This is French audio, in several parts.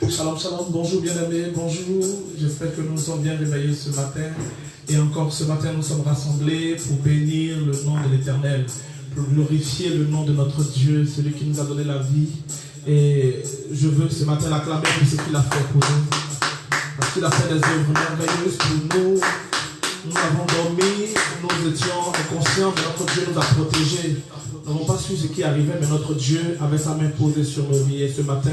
Shalom, shalom, bonjour bien-aimés, bonjour. J'espère que nous sommes bien réveillés ce matin. Et encore ce matin, nous sommes rassemblés pour bénir le nom de l'Éternel, pour glorifier le nom de notre Dieu, celui qui nous a donné la vie. Et je veux ce matin l'acclamer pour ce qu'il a fait pour nous. Parce qu'il a fait des œuvres merveilleuses pour nous. Nous avons dormi, nous étions inconscients, mais notre Dieu nous a protégés. Nous n'avons pas su ce qui arrivait, mais notre Dieu avait sa main posée sur nos vies. Et ce matin,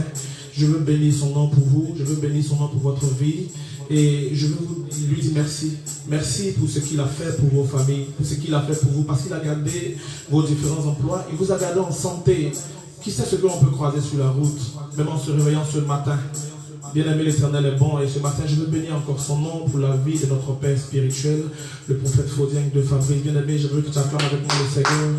je veux bénir son nom pour vous, je veux bénir son nom pour votre vie. Et je veux lui dire merci. Merci pour ce qu'il a fait pour vos familles, pour ce qu'il a fait pour vous, parce qu'il a gardé vos différents emplois. Il vous a gardé en santé. Qui sait ce que l'on peut croiser sur la route, même en se réveillant ce matin. Bien-aimé, l'Éternel est bon, et ce matin, je veux bénir encore son nom pour la vie de notre Père spirituel, le prophète Faudien de Fabrice. Bien-aimé, je veux que tu acclames avec moi le Seigneur,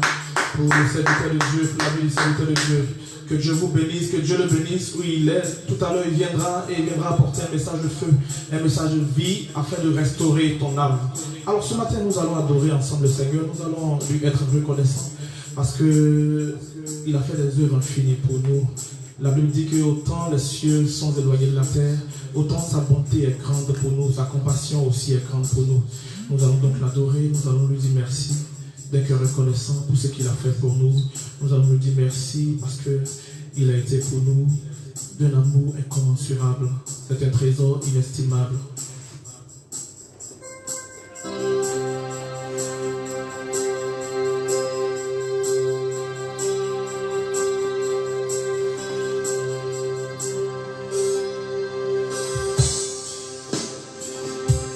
pour le serviteur de Dieu, pour la vie du serviteur de Dieu. Que Dieu vous bénisse, que Dieu le bénisse où il est. Tout à l'heure, il viendra apporter un message de feu, un message de vie, afin de restaurer ton âme. Alors ce matin, nous allons adorer ensemble le Seigneur, nous allons lui être reconnaissants, parce qu'il a fait des œuvres infinies pour nous. La Bible dit que autant les cieux sont éloignés de la terre, autant sa bonté est grande pour nous, sa compassion aussi est grande pour nous. Nous allons donc l'adorer, nous allons lui dire merci, d'un cœur reconnaissant pour ce qu'il a fait pour nous. Nous allons lui dire merci parce qu'il a été pour nous d'un amour incommensurable. C'est un trésor inestimable.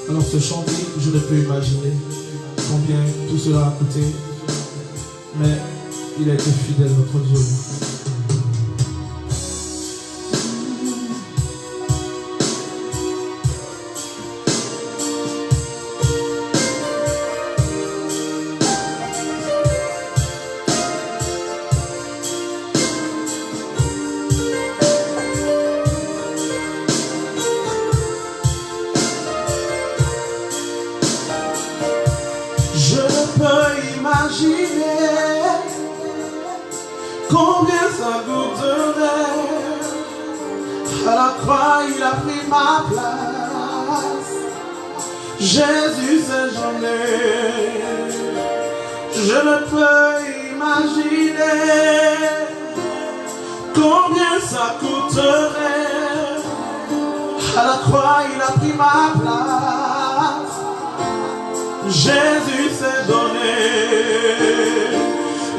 Alors ce chant, je ne peux imaginer combien tout cela a coûté, mais il a été fidèle, notre Dieu. Combien ça coûterait? À la croix, il a pris ma place. Jésus s'est donné. Je ne peux imaginer combien ça coûterait. À la croix, il a pris ma place. Jésus s'est donné.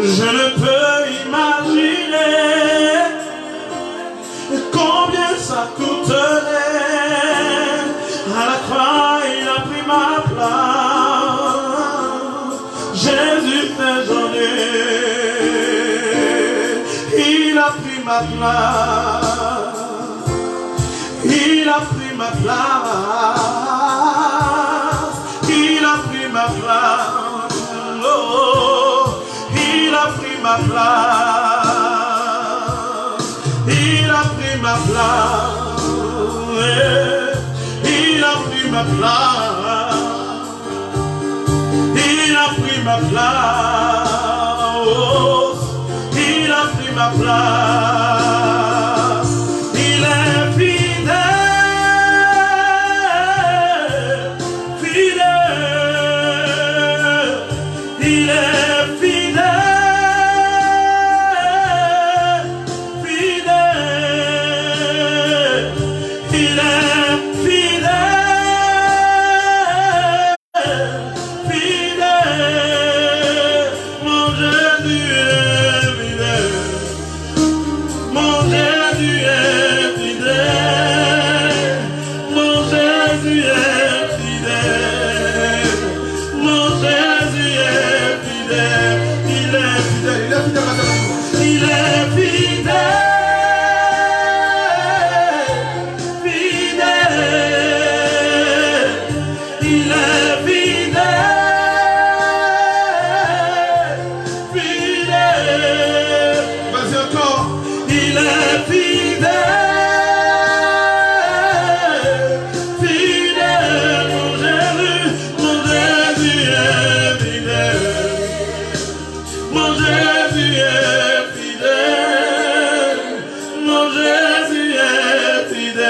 Je ne peux imaginer combien ça coûterait. À la croix, il a pris ma place. Jésus s'est donné. Il a pris ma place. Il a pris ma place. Il a pris ma place. Oh. Il a pris ma place, il a pris ma place, il a pris ma place, il a pris ma place, oh, il a pris ma place, il est fidèle, fidèle, il est fidèle. Fidèle,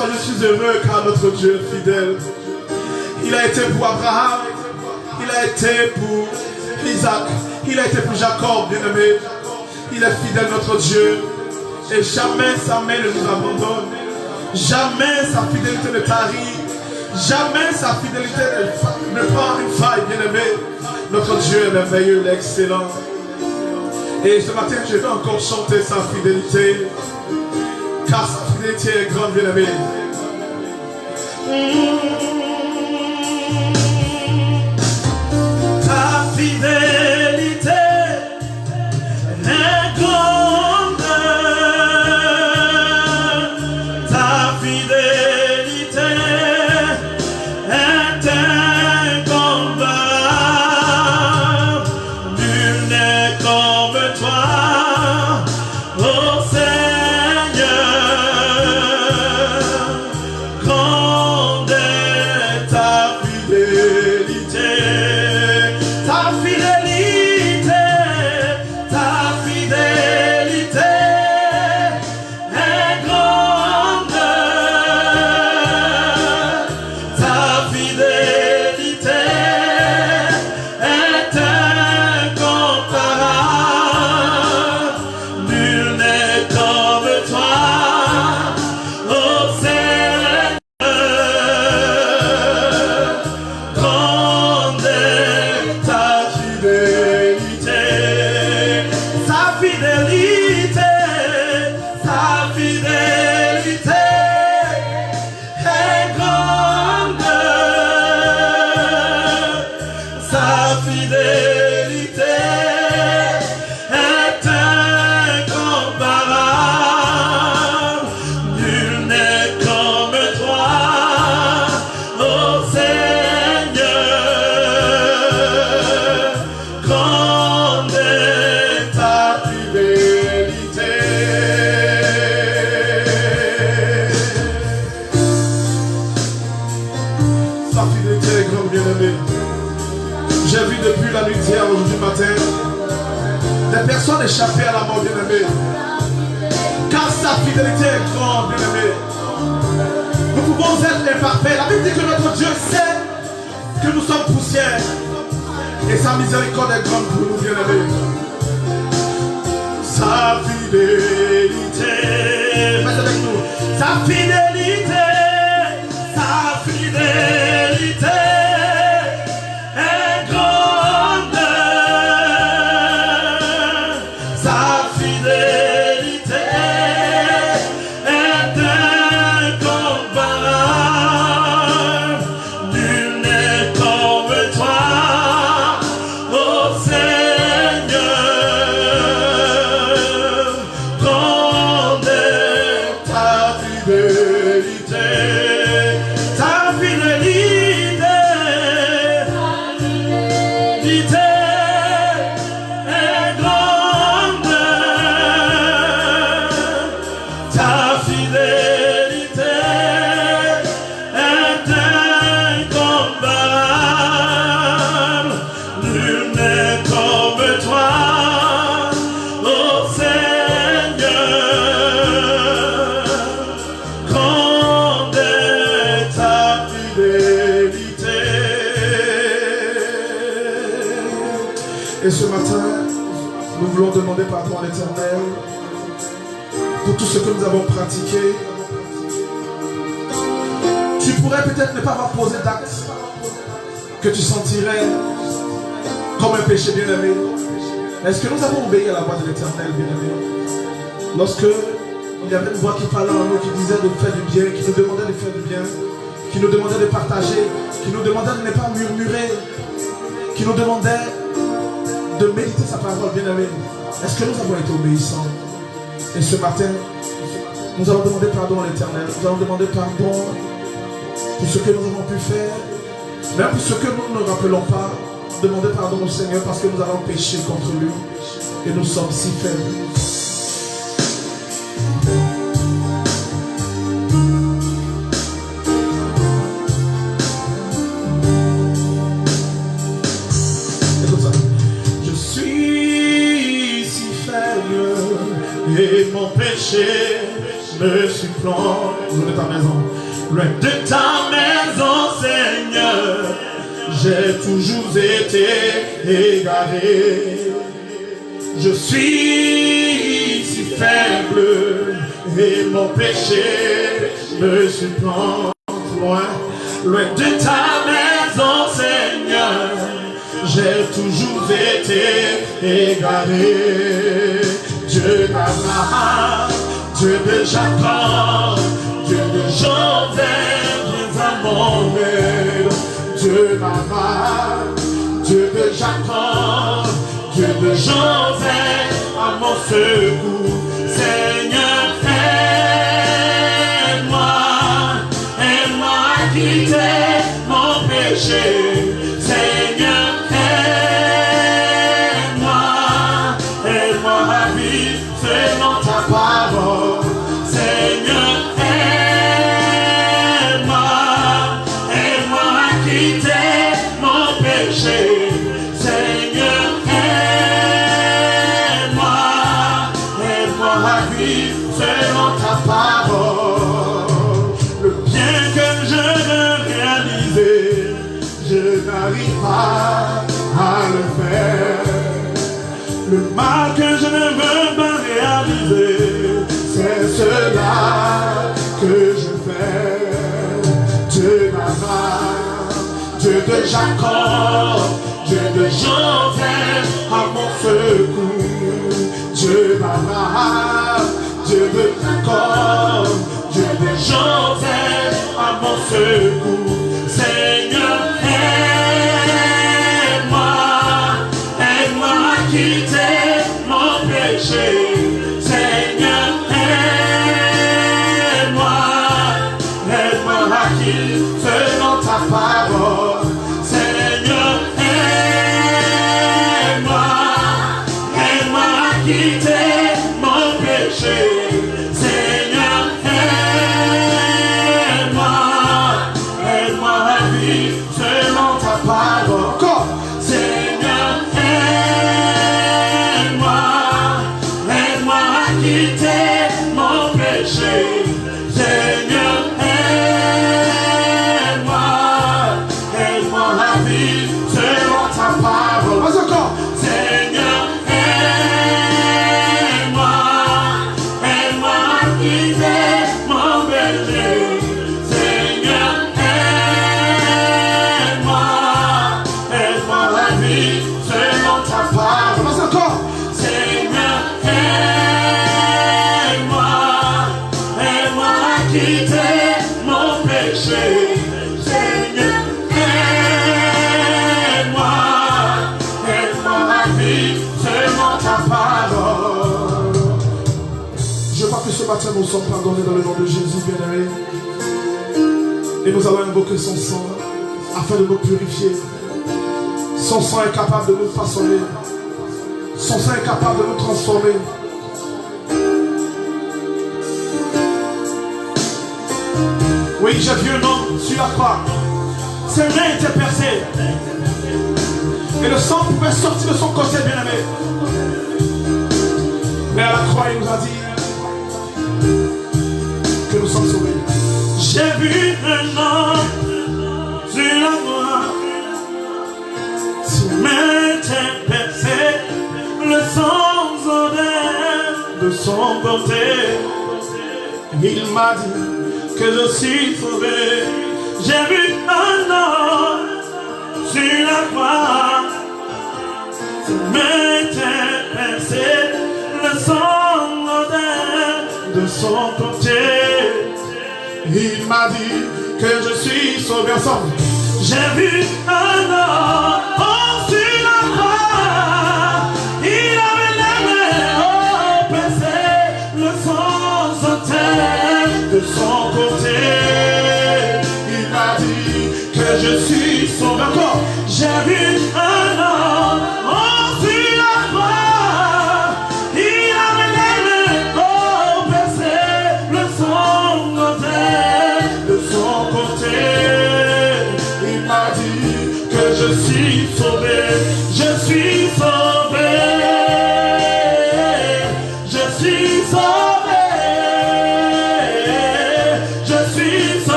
soir, je suis heureux car notre Dieu est fidèle. Il a été pour Abraham, il a été pour Isaac, il a été pour Jacob, bien-aimé. Il est fidèle, notre Dieu. Et jamais sa main ne nous abandonne. Jamais sa fidélité ne tarit. Jamais sa fidélité ne prend une faille, bien-aimé. Notre Dieu est merveilleux, il est excellent. Et ce matin, je vais encore chanter sa fidélité. Car sa fidélité est grande, bien-aimé. Ta fidélité est grande. Ta fidélité est incomparable. Nul n'est comme toi, ô Seigneur. Grande est ta fidélité. Ta fidélité, ta fidélité est grande. Ta fidélité est incomparable. Nul n'est comme toi, ô Seigneur. Grande est ta fidélité. Sa fidélité, sa fidélité est grande. Sa fidélité est incomparable. Nul n'est comme toi, ô Seigneur. Grande est ta fidélité. Sa fidélité est grande, bien-aimé. J'ai vu depuis la nuit d'hier aujourd'hui matin des personnes échapper à la mort, bien-aimé. Car sa fidélité est grande, bien-aimé. Nous pouvons être imparfaits. La Bible dit que notre Dieu sait que nous sommes poussière. Et sa miséricorde est grande pour nous, bien-aimés. Sa fidélité. Faites avec nous. Sa fidélité. Sa fidélité est grande. Sa fidélité est incomparable. Nul n'est comme toi, ô Seigneur. Grande est ta fidélité. Ta fidélité est grande. Ta fidélité est incomparable. Nul n'est comme toi, ô Seigneur. Grande est ta fidélité. Et ce matin, nous voulons demander pardon à l'Éternel pour tout ce que nous avons pratiqué. Tu pourrais peut-être ne pas avoir posé d'acte que tu sentirais comme un péché, bien-aimé. Est-ce que nous avons obéi à la voix de l'Éternel, bien-aimé? Lorsque il y avait une voix qui parlait en nous, qui disait de faire du bien, qui nous demandait de faire du bien, qui nous demandait de partager, qui nous demandait de ne pas murmurer, qui nous demandait de méditer sa parole, bien-aimé. Est-ce que nous avons été obéissants? Et ce matin, nous allons demander pardon à l'Éternel. Nous allons demander pardon pour ce que nous avons pu faire, même pour ce que nous ne rappelons pas. Demander pardon au Seigneur parce que nous avons péché contre lui et nous sommes si faibles. Écoute ça. Je suis si faible et mon péché me suis planté. Loin de ta maison. Loin de ta maison, Seigneur, j'ai toujours été égaré. Je suis si faible et mon péché me suis planté. Loin, loin de ta maison, Seigneur, j'ai toujours été égaré. Dieu d'Abraham, Dieu de Jacob, Dieu de Joseph, viens à mon aide. Dieu d'Abraham, Dieu de Jacob, Dieu de Joseph, à mon secours. Seigneur, aide-moi à quitter mon péché. Seigneur, aide-moi à vivre selon ta parole. Seigneur, aide-moi à quitter mon péché. Seigneur, aide-moi à vivre selon ta parole. Le bien que je veux réaliser, je n'arrive pas à le faire. Le mal que je ne veux pas réaliser, c'est cela que je fais. Dieu d'Abraham, Dieu de Jacob, Dieu de Joseph, à mon secours. Dieu d'Abraham, Dieu de Jacob, Dieu de Joseph, à mon secours. Seigneur, aide-moi à quitter mon péché. Seigneur, aide-moi à quitter selon ta parole. Seigneur, aide-moi à quitter mon péché. Seigneur, aide-moi à vivre selon ta parole. Encore. Seigneur, aide-moi à quitter mon péché. Seigneur, aide-moi à vivre selon ta parole. Vas-y encore. Seigneur, aide-moi à quitter mon péché. Seigneur, aide-moi à vivre selon ta parole. Vas-y encore. Seigneur, aide-moi à quitter mon péché. Seigneur, aide-moi à vivre selon ta parole. Je crois que ce matin nous sommes pardonnés dans le nom de Jésus, bien-aimé. Et nous allons invoquer son sang afin de nous purifier. Son sang est capable de nous façonner. Son sang est capable de nous transformer. Oui, j'ai vu un homme sur la croix. Ses mains étaient percées. Et le sang pouvait sortir de son côté, bien-aimé. Mais à la croix, il nous a dit que nous sommes sauvés. J'ai vu un homme sur la croix. Ses mains étaient percées. Le sang sortait de son côté. Il m'a dit que je suis sauvé. J'ai vu un homme sur la croix. Ses mains étaient percées. Le sang sortait de son côté. Il m'a dit que je suis sauvé ensemble. J'ai vu un homme sur la croix. Il avait les mains percées. Le sang sortait de son côté. Il m'a dit que je suis sauvé encore. J'ai vu un homme sur la croix. Il avait les mains percées. Le sang sortait de son côté. Il m'a dit que je suis sauvé. Je suis sauvé. Je suis sauvé.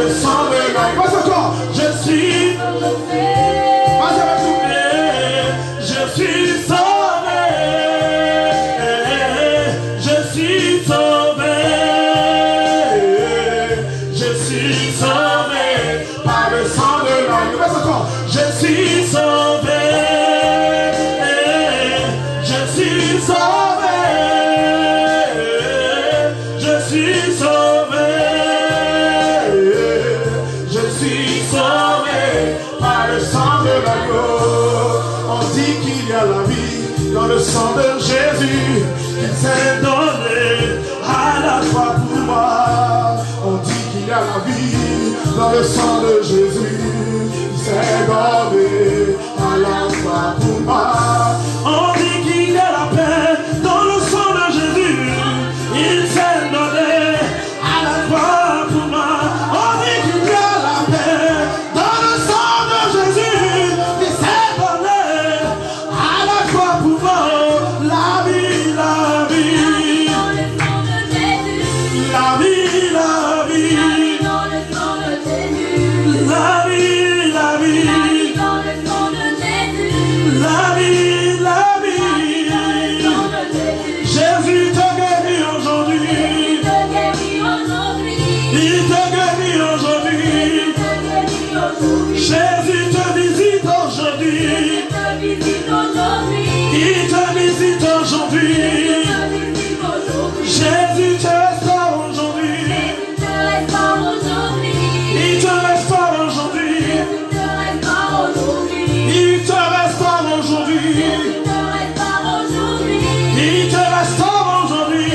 le sang de l'agneau. Pas encore. Je suis sauvé. Vas-y avec nous. Je suis sauvé. Je suis sauvé. Je suis sauvé par le sang de l'agneau. Pas encore. Je suis sauvé. Je suis sauvé. Je suis sauvé. Je suis sauvé par le sang de l'agneau. On dit qu'il y a la vie dans le sang de Jésus, qu'il s'est donné à la croix pour moi. On dit qu'il y a la vie dans le sang de Jésus, qu'il s'est donné à la croix pour moi. On dit qu'il y a la paix dans le sang de Jésus, il s'est donné à la croix pour moi. On dit qu'il y a la paix dans le sang de Jésus, il s'est donné à la croix pour moi. La vie, la vie, Dans le sang de Jésus, la vie, la vie, dans le sang de Jésus, la vie, la vie, dans le sang de Jésus, la vie, la vie. sang de Jésus, Jésus te guérit aujourd'hui. te guérit aujourd'hui, Il te guérit aujourd'hui. te guérit aujourd'hui, Jésus te visite aujourd'hui. te visite aujourd'hui, Il te visite aujourd'hui. te visite aujourd'hui, Jésus te restaure aujourd'hui. te restaure aujourd'hui, Il te restaure aujourd'hui. te restaure aujourd'hui, Il te restaure aujourd'hui. te restaure aujourd'hui, Il te restaure aujourd'hui.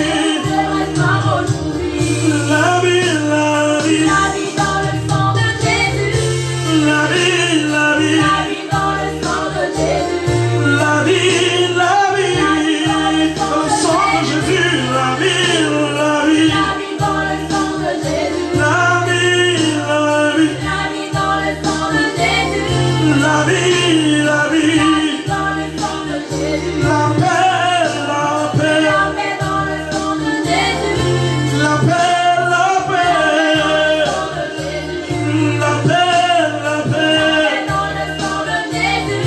te restaure aujourd'hui. La vie, la vie. La vie dans le sang de Jésus, La vie, la vie. la vie dans le sang de Jésus, La vie, la vie. Dans le sang de Jésus. La vie, la vie. la vie dans le sang de Jésus, La vie, la vie. la vie dans le sang de Jésus, La vie, la vie. dans le sang de Jésus, La paix, la paix. la paix dans le sang de Jésus, La paix, la paix. sang de Jésus, La paix, la paix. dans le sang de Jésus,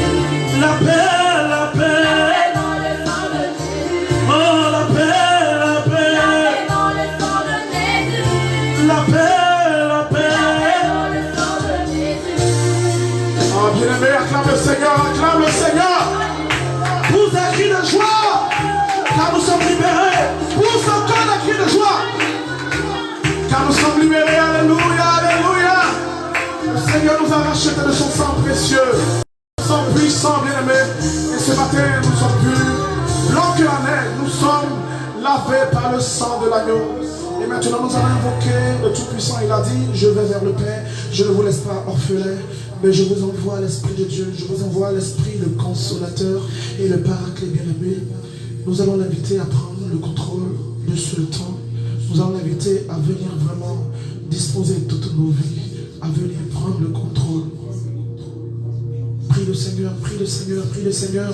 La paix, la paix. dans le sang de Jésus, Oh, la paix, la paix. dans le sang de Jésus, La paix, la paix. dans le sang de Jésus. Oh, bien-aimé, acclame le Seigneur, acclame le Seigneur. Pousse un cri de joie, car nous sommes libérés. Pousse encore un cri de joie, car nous sommes libérés. Alléluia, alléluia. Le Seigneur nous a rachetés de son sang précieux, sang puissant, bien-aimé. Et ce matin, nous sommes plus blancs que la neige. Nous sommes lavés par le sang de l'agneau. Et maintenant, nous allons invoquer le Tout-Puissant. Il a dit, je vais vers le Père, je ne vous laisse pas orphelin, mais je vous envoie l'Esprit de Dieu, je vous envoie l'Esprit, le Consolateur et le Paraclet, bien-aimé. Nous allons l'inviter à prendre le contrôle de ce temps. Nous allons l'inviter à venir vraiment disposer de toutes nos vies, à venir prendre le contrôle. Prie le Seigneur, prie le Seigneur, prie le Seigneur.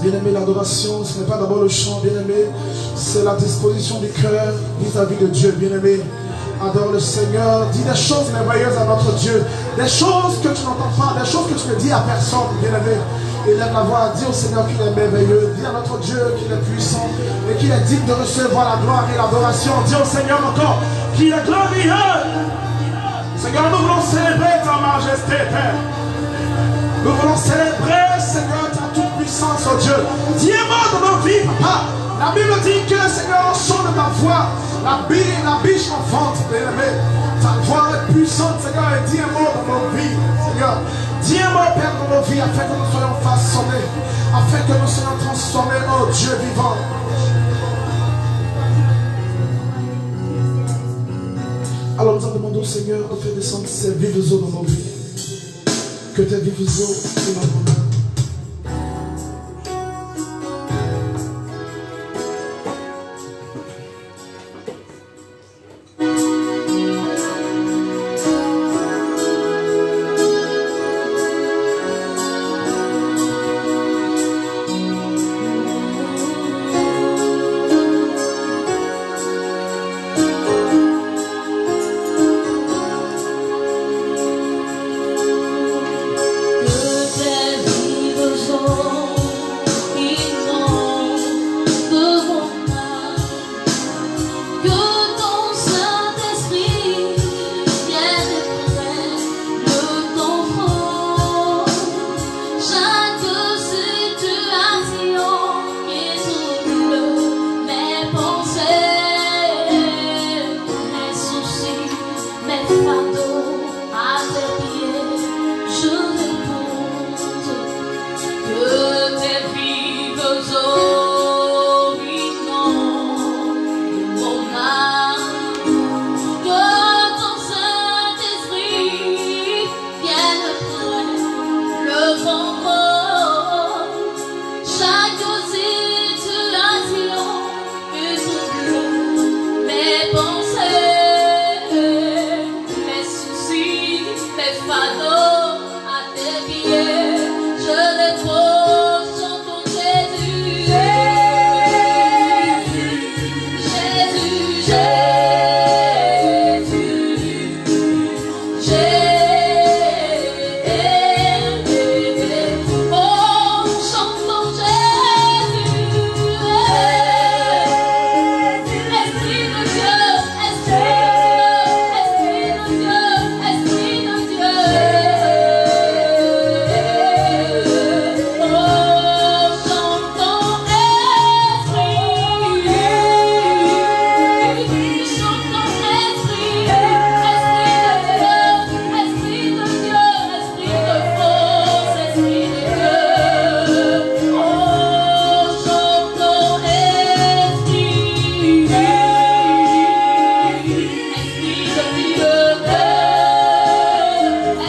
Bien-aimé, l'adoration, ce n'est pas d'abord le chant, bien-aimé, c'est la disposition du cœur vis-à-vis de Dieu, bien-aimé. Adore le Seigneur, dis des choses merveilleuses à notre Dieu, des choses que tu n'entends pas, des choses que tu ne dis à personne, bien-aimé. Et lève la voix, dis au Seigneur qu'il est merveilleux, dis à notre Dieu qu'il est puissant et qu'il est digne de recevoir la gloire et l'adoration. Dis au Seigneur encore qu'il est glorieux. Seigneur, nous voulons célébrer ta majesté, Père. Nous voulons célébrer, Seigneur, ta toute puissance, oh Dieu. Dis-moi dans nos vies, papa. La Bible dit que, Seigneur, au son de ta voix, la biche enfante, bien-aimé. Ta voix est puissante, Seigneur, et dis un mot dans nos vies, Seigneur. Dis un mot, Père, dans nos vies, afin que nous soyons façonnés, afin que nous soyons transformés, oh Dieu vivant. Alors nous en demandons au Seigneur de faire descendre ces vives eaux dans nos vies. Que tes vives eaux soient dans nos mains. mes fardeaux à tes pieds. Je dépose sur ton Jésus. Jésus, oh, chantons Jésus. Esprit de Dieu, Esprit de Dieu, Esprit de Dieu. Oh, chantons Esprit. Chantons Esprit. Esprit de Dieu, Esprit de force, Esprit de Dieu. Oh, chantons Esprit. Esprit de Dieu,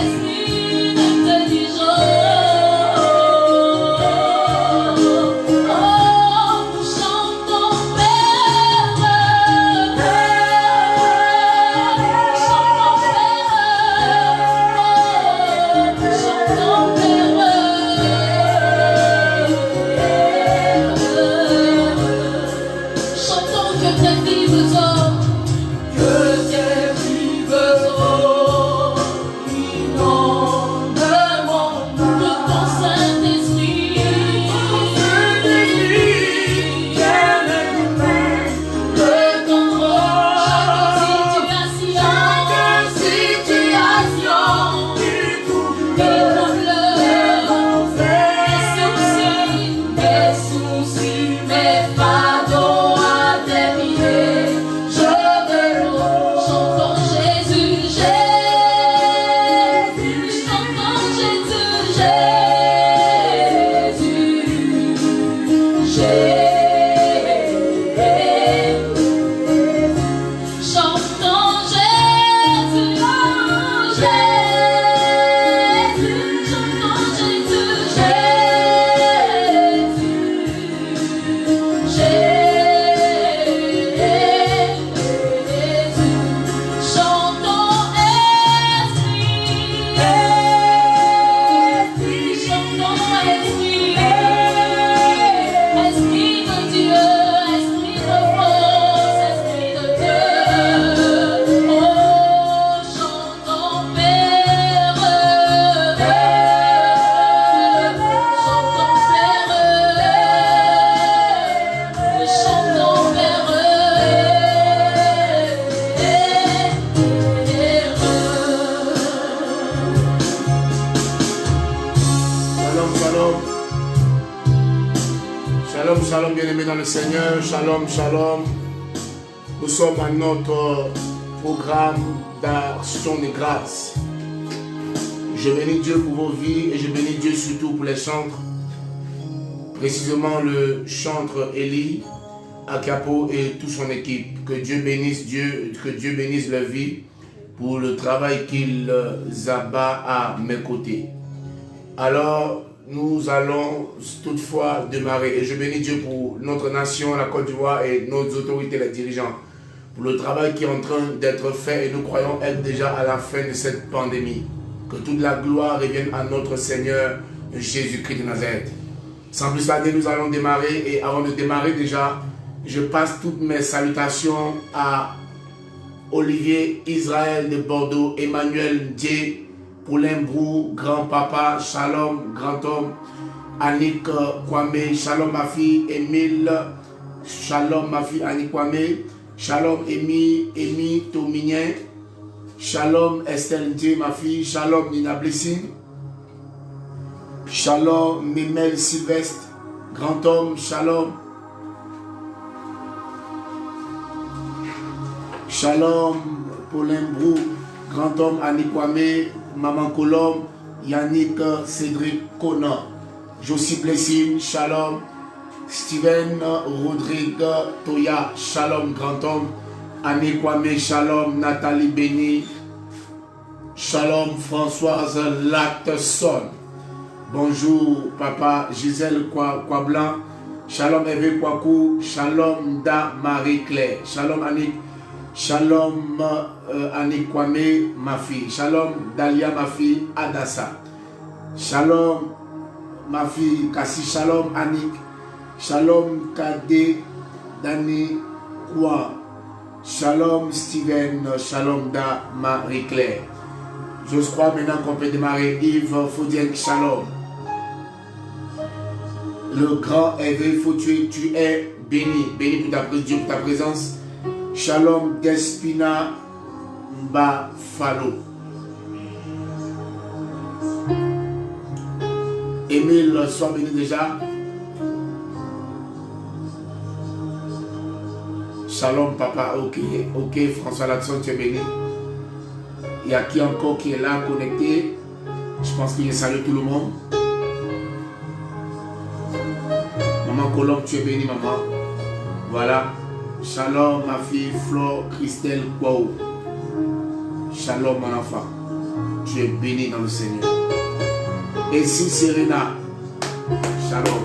Esprit d'intelligence. Oh, chantons Père. Chantons chantons que tes vives hommes, inondent mon âme de ton Saint-Esprit. De ton trône, chaque situation, mes soucis, mes fardeaux à tes pieds. Je te loue, chantons Jésus, Jésus, chantons Jésus, Jésus, chantons Jésus, Jésus, chantons Jésus, chantons Esprit, chantons Esprit, Esprit de Dieu, Esprit de force, Esprit de Dieu. Oh, chantons Père, chantons Père, chantons Père. Shalom, shalom. Shalom, shalom, bien-aimés dans le Seigneur. Shalom, shalom. Nous sommes à notre programme d'action de grâce. Je bénis Dieu pour vos vies et je bénis Dieu surtout pour les chantres. Précisément le chantre Élie, Akapo et toute son équipe. Que Dieu bénisse leur vie pour le travail qu'ils abat à mes côtés. Alors, nous allons toutefois démarrer. Et je bénis Dieu pour notre nation, la Côte d'Ivoire et nos autorités, les dirigeants, pour le travail qui est en train d'être fait et nous croyons être déjà à la fin de cette pandémie. Que toute la gloire revienne à notre Seigneur Jésus-Christ de Nazareth. Sans plus tarder, nous allons démarrer. Et avant de démarrer déjà, je passe toutes mes salutations à Olivier Israël de Bordeaux, Emmanuel Dié, Poulain Brou, grand-papa, Shalom, grand-homme, Annick Kwame, Shalom ma fille, Émile, Shalom ma fille Annick Kwame, Shalom Amy Tominien, Shalom Estelle Dié ma fille, Shalom Nina Blessing, Shalom Mimel Sylvestre, grand-homme, Shalom, Shalom Poulain Brou, grand-homme Annick Kwame, Maman Colombe, Yannick Cédric Conan, Josie Blessing, Shalom, Steven Rodrigue Toya, Shalom grand-homme, Annick Kwame, Shalom, Nathalie Béni, Shalom Françoise Latteson, bonjour Papa Gisèle Kwablan, Shalom Hervé Kwaku, Shalom Da Marie-Claire, Shalom Annick Shalom Annick Kwame, ma fille. Shalom Dalia, ma fille. Adassa. Shalom ma fille Kassi. Shalom Annick. Shalom Kade Dani Kwa. Shalom Steven. Shalom Da Marie-Claire. Je crois maintenant qu'on peut démarrer. Yves Faudienne. Shalom. Le grand éveil, faut tu es béni. Béni pour Dieu pour ta présence. Shalom Despina Mbafalo. Émile, sois béni déjà. Shalom papa, ok, François Latson, tu es béni. Il y a qui encore qui est là connecté? Je pense qu'il salue tout le monde. Maman Colombe, tu es béni maman. Voilà. Shalom ma fille Flore Christelle Kwao. Shalom mon enfant. Tu es béni dans le Seigneur. Et si Serena. Shalom.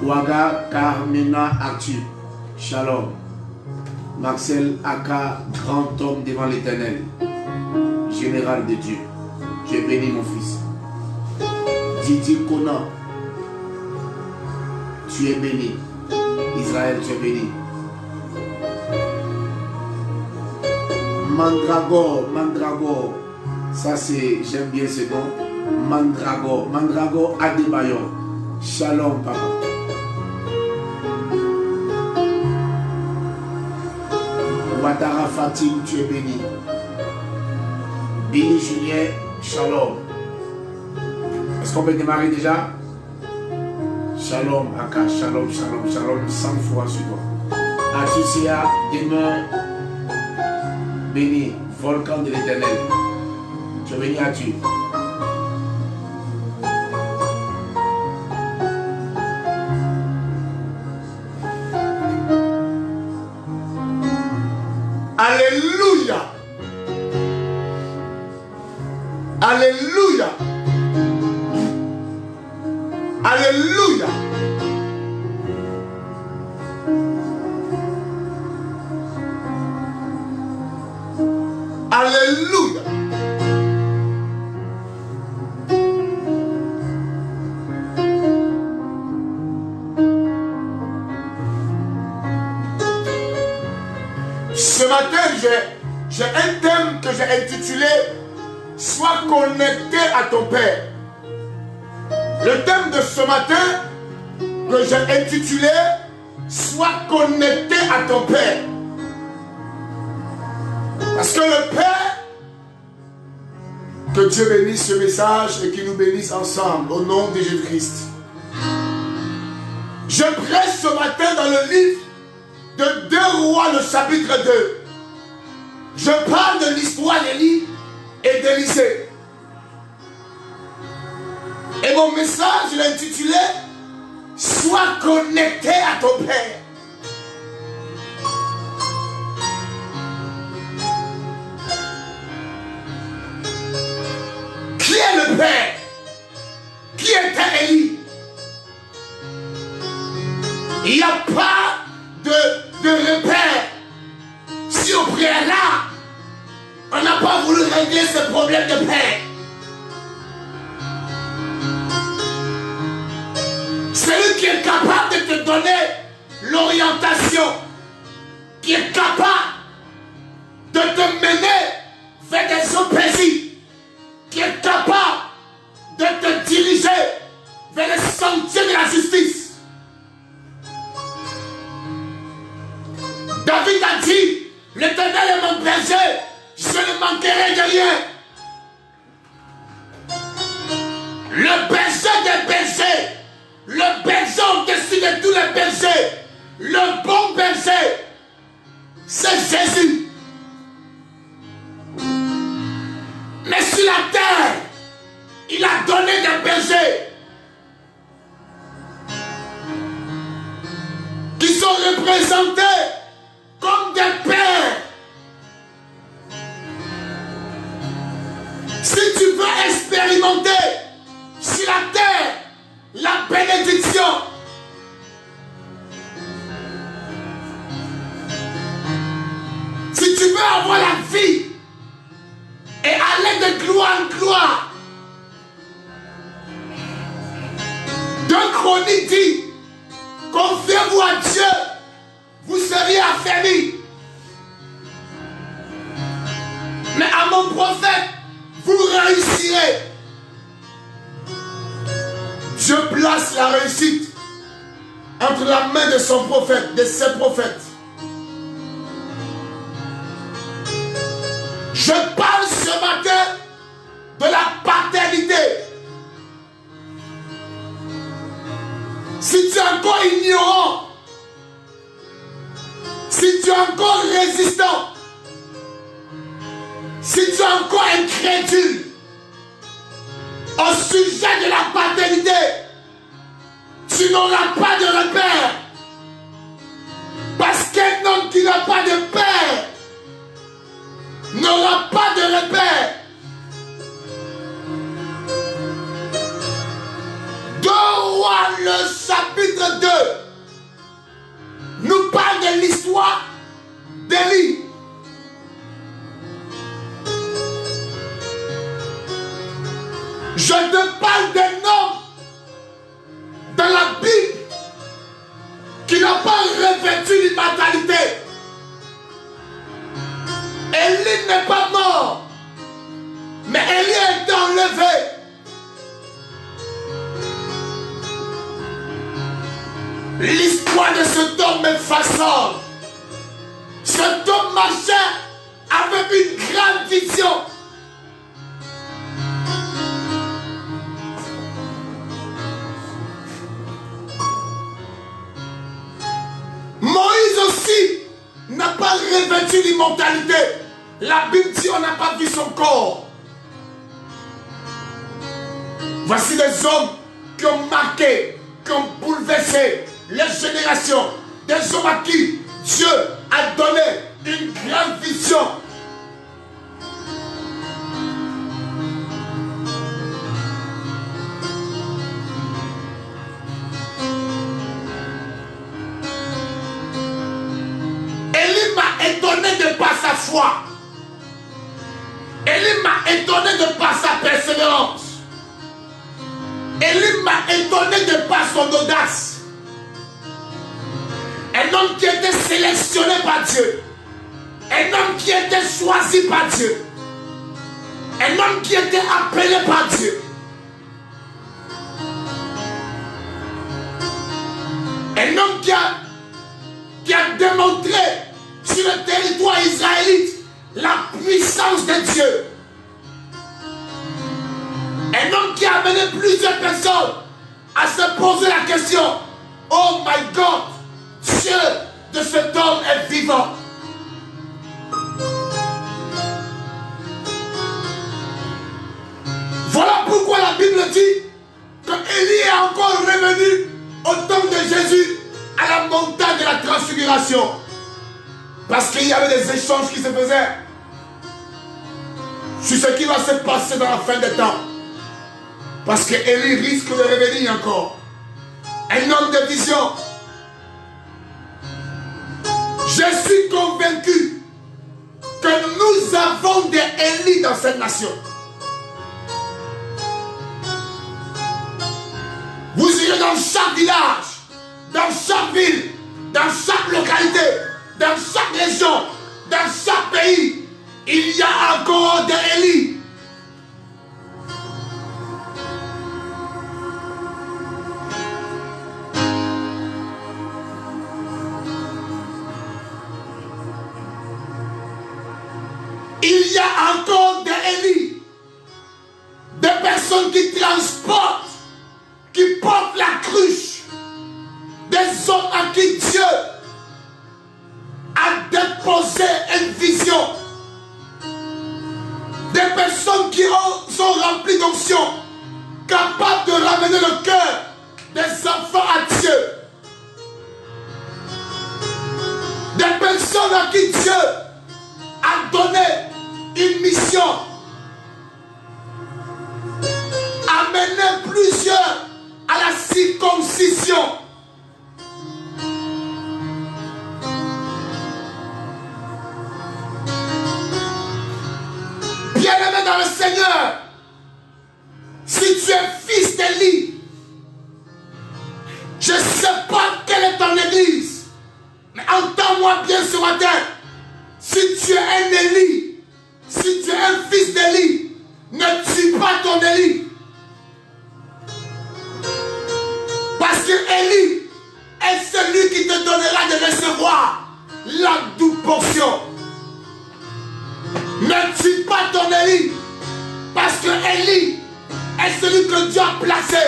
Ouaga Carmena Arthur. Shalom. Marcel Aka, grand homme devant l'Éternel. Général de Dieu. Tu es béni mon fils. Didi Kona. Tu es béni. Israël, tu es béni. Mandragore. Ça c'est, j'aime bien ce nom. Mandragore Adebayo. Shalom, papa. Ouattara Fatim, tu es béni. Billy Julien, shalom. Est-ce qu'on peut démarrer déjà? Shalom, Aka, shalom, 100 fois sur toi. Atusia, demain, béni, volcan de l'Éternel. Tu es béni, Atu. Alléluia. Alléluia. Alléluia. Alléluia. Ce matin, j'ai un thème que j'ai intitulé « Sois connecté à ton Père ». Le thème de ce matin que j'ai intitulé « Sois connecté à ton Père ». Parce que le Père, que Dieu bénisse ce message et qu'il nous bénisse ensemble au nom de Jésus-Christ. Je prêche ce matin dans le livre de 2 Rois, le chapitre 2. Je parle de l'histoire d'Élie et d'Élisée. Et mon message, je l'ai intitulé « Sois connecté à ton Père ». Qui est le Père? Qui était Élie? Il n'y a pas de repère. Si au préalable, on n'a pas voulu régler ce problème de Père. Celui qui est capable de te donner l'orientation, qui est capable de te mener vers des eaux paisibles, qui est capable de te diriger vers les sentiers de la justice. David a dit, l'Éternel est mon berger, je ne manquerai de rien. Le berger des bergers, le berger au-dessus de tous les bergers, le bon berger, c'est Jésus. Mais sur la terre, il a donné des bergers qui sont représentés comme des pères. Si tu veux expérimenter sur la terre la bénédiction, gloire en gloire. 2 Chroniques dit, confiez-vous à Dieu, vous seriez affermis. Mais à mon prophète, vous réussirez. Dieu place la réussite entre la main de son prophète, de ses prophètes. Je parle ce matin de la paternité. Si tu es encore ignorant, si tu es encore résistant, si tu es encore incrédule au sujet de la paternité, tu n'auras pas de repère. Parce qu'un homme qui n'a pas de père n'aura pas de repère. 2 Rois, le chapitre 2, nous parle de l'histoire d'Élie. Je te parle d'un homme dans la Bible qui n'a pas revêtu l'immortalité. Élie n'est pas mort, mais Élie a été enlevé. L'histoire de cet homme me façonne. Cet homme marchait avec une grande vision. Moïse aussi n'a pas revêtu l'immortalité. La Bible dit on n'a pas vu son corps. Voici des hommes qui ont marqué, qui ont bouleversé les générations. Des hommes à qui Dieu a donné une grande vision. Élie m'a étonné de par sa foi. Élie m'a étonné de par sa persévérance. Élie m'a étonné de par son audace. Un homme qui était sélectionné par Dieu. Un homme qui était choisi par Dieu. Un homme qui était appelé par Dieu. Un homme qui a démontré sur le territoire israélite la puissance de Dieu. Un homme qui a amené plusieurs personnes à se poser la question: oh my God, Dieu de cet homme est vivant. Voilà pourquoi la Bible dit que Élie est encore revenu au temps de Jésus à la montagne de la transfiguration. Parce qu'il y avait des échanges qui se faisaient sur ce qui va se passer dans la fin des temps. Parce que Élie risque de revenir encore. Un homme de vision. Je suis convaincu que nous avons des Élie dans cette nation. Vous irez dans chaque village, dans chaque ville, dans chaque localité, dans chaque région, dans chaque pays, il y a encore des Élie. Il y a encore des Élie, des personnes qui transportent, qui portent la cruche, des hommes à qui Dieu a déposé une vision, des personnes qui sont remplies d'onction, capables de ramener le cœur des enfants à Dieu, des personnes à qui Dieu a donné une mission, amener plusieurs à la circoncision. Bien-aimé dans le Seigneur, si tu es fils d'Élie, je ne sais pas quelle est ton église, mais entends-moi bien ce matin. Si tu es un Élie, si tu es un fils d'Élie, ne tue pas ton Élie. Parce que Élie est celui qui te donnera de recevoir la double portion. Ne tue pas ton Élie. Parce que Élie est celui que Dieu a placé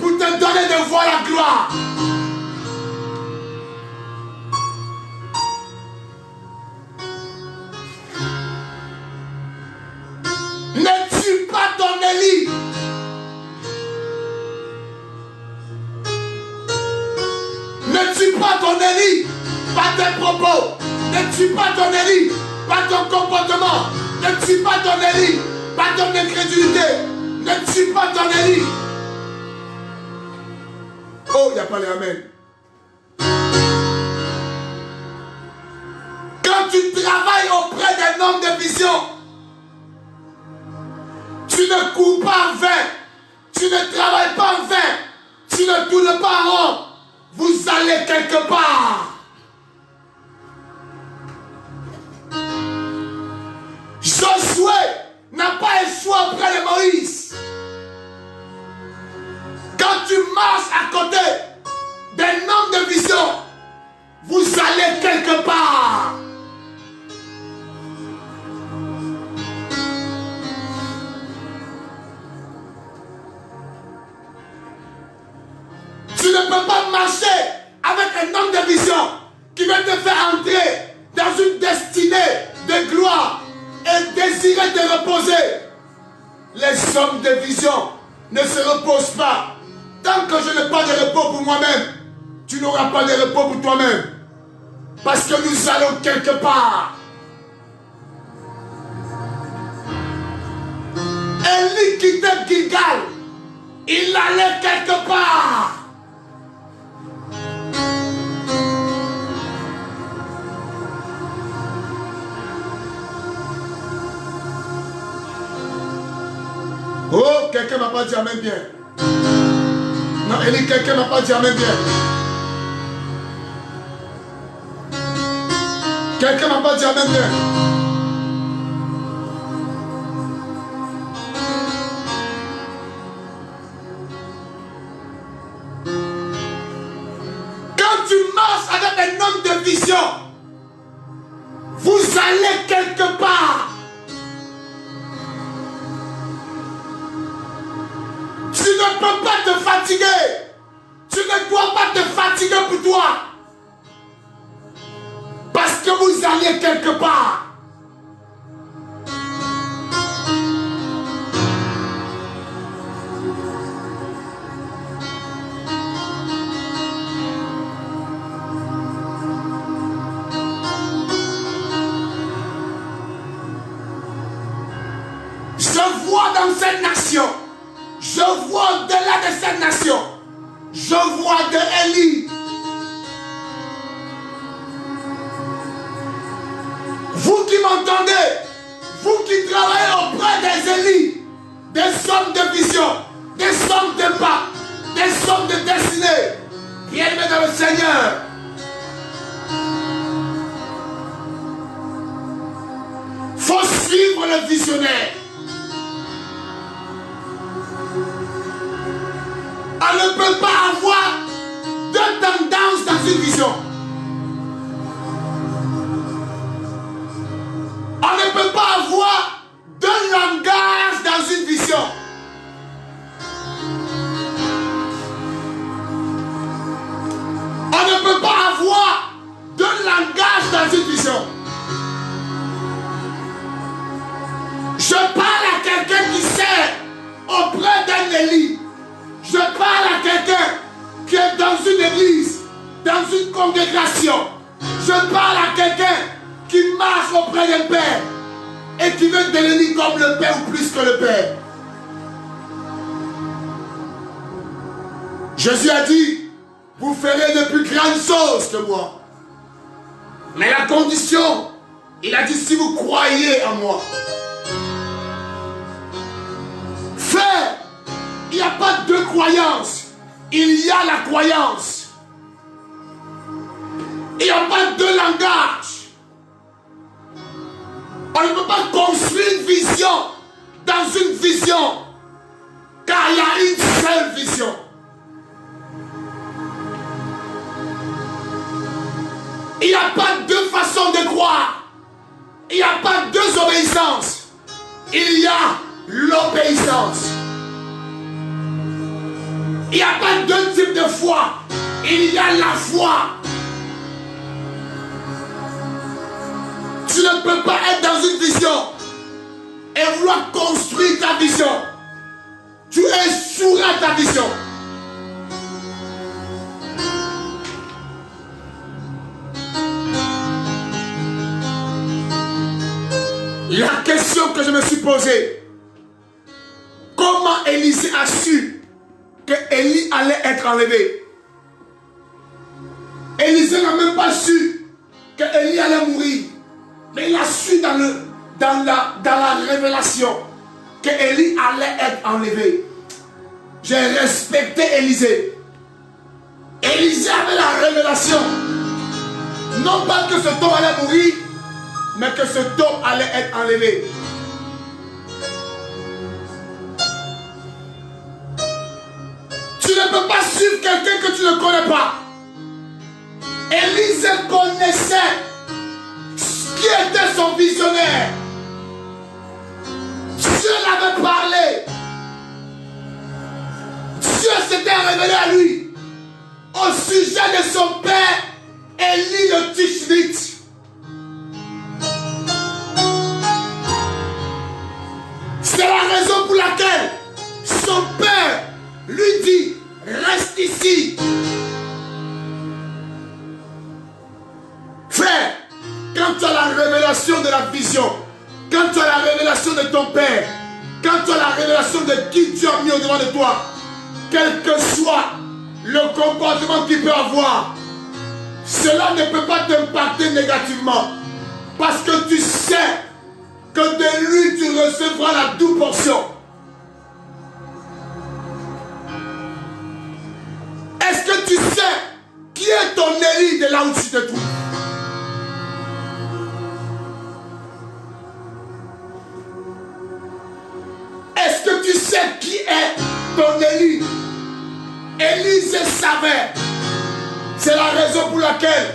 pour te donner de voir la gloire. Ne tue pas ton Élie. Ne tue pas ton Élie par tes propos. Ne tue pas ton Élie par ton comportement. Ne tue pas ton Élie par ton incrédulité. Ne tue pas ton Élie. Oh, il n'y a pas les amen. Quand tu travailles auprès d'un homme de vision, tu ne cours pas en vain. Tu ne travailles pas en vain. Tu ne tournes pas en rond. Vous allez quelque part. Josué n'a pas échoué auprès de Moïse. Quand tu marches à côté d'un homme de vision, vous allez quelque part. Tu ne peux pas marcher avec un homme de vision qui va te faire entrer dans une destinée de gloire et désirer te reposer. Les hommes de vision ne se reposent pas. Tant que je n'ai pas de repos pour moi-même, tu n'auras pas de repos pour toi-même. Parce que nous allons quelque part. Élie quittait Gilgal. Il allait quelque part. Oh, quelqu'un m'a pas dit amen bien. Non, Élie, quelqu'un m'a pas dit amen bien. Quelqu'un m'a pas dit amen bien. Quand tu marches avec un homme de vision, vous allez quelque part. Tu ne peux pas te fatiguer. Tu ne dois pas te fatiguer pour toi. Parce que vous allez quelque part. Je vois dans cette nation. Je vois au-delà de cette nation. Je vois de Élie. Vous qui m'entendez, vous qui travaillez auprès des Élie, des hommes de vision, des hommes de pas, des hommes de destinée, bien-aimés dans le Seigneur. Faut suivre le visionnaire. On ne peut pas avoir deux tendances dans une vision. On ne peut pas avoir deux langages dans une vision. On ne peut pas avoir deux langages dans une vision. Je parle à quelqu'un qui sert auprès d'un Élie. Je parle à quelqu'un qui est dans une église, dans une congrégation. Je parle à quelqu'un qui marche auprès d'un père et qui veut devenir comme le père ou plus que le père. Jésus a dit, vous ferez de plus grandes choses que moi. Mais la condition, il a dit, si vous croyez en moi. croyance, il y a la croyance. Il n'y a pas deux langages. On ne peut pas construire une vision dans une vision, car il y a une seule vision. Il n'y a pas deux façons de croire. Il n'y a pas deux obéissances. Il y a l'obéissance. Il n'y a pas deux types de foi. Il y a la foi. Tu ne peux pas être dans une vision et vouloir construire ta vision. Tu échoueras ta vision. La question que je me suis posée, comment Élisée a su que Élie allait être enlevé? Élisée n'a même pas su que Élie allait mourir. Mais il a su dans la révélation que Élie allait être enlevé. J'ai respecté Élisée. Élisée avait la révélation. Non pas que ce taureau allait mourir, mais que ce taureau allait être enlevé. Tu ne peux pas suivre quelqu'un que tu ne connais pas. Élisée connaissait qui était son visionnaire. Dieu l'avait parlé. Dieu s'était révélé à lui au sujet de son père Élie le Tishbite. C'est la raison pour laquelle son père lui dit: reste ici. Frère, quand tu as la révélation de la vision, quand tu as la révélation de ton père, quand tu as la révélation de qui Dieu a mis au devant de toi, quel que soit le comportement qu'il peut avoir, cela ne peut pas t'impacter négativement. Parce que tu sais que de lui tu recevras la double portion. Est-ce que tu sais qui est ton Élie de là où tu te trouves? Est-ce que tu sais qui est ton Élie? Élisée savait. C'est la raison pour laquelle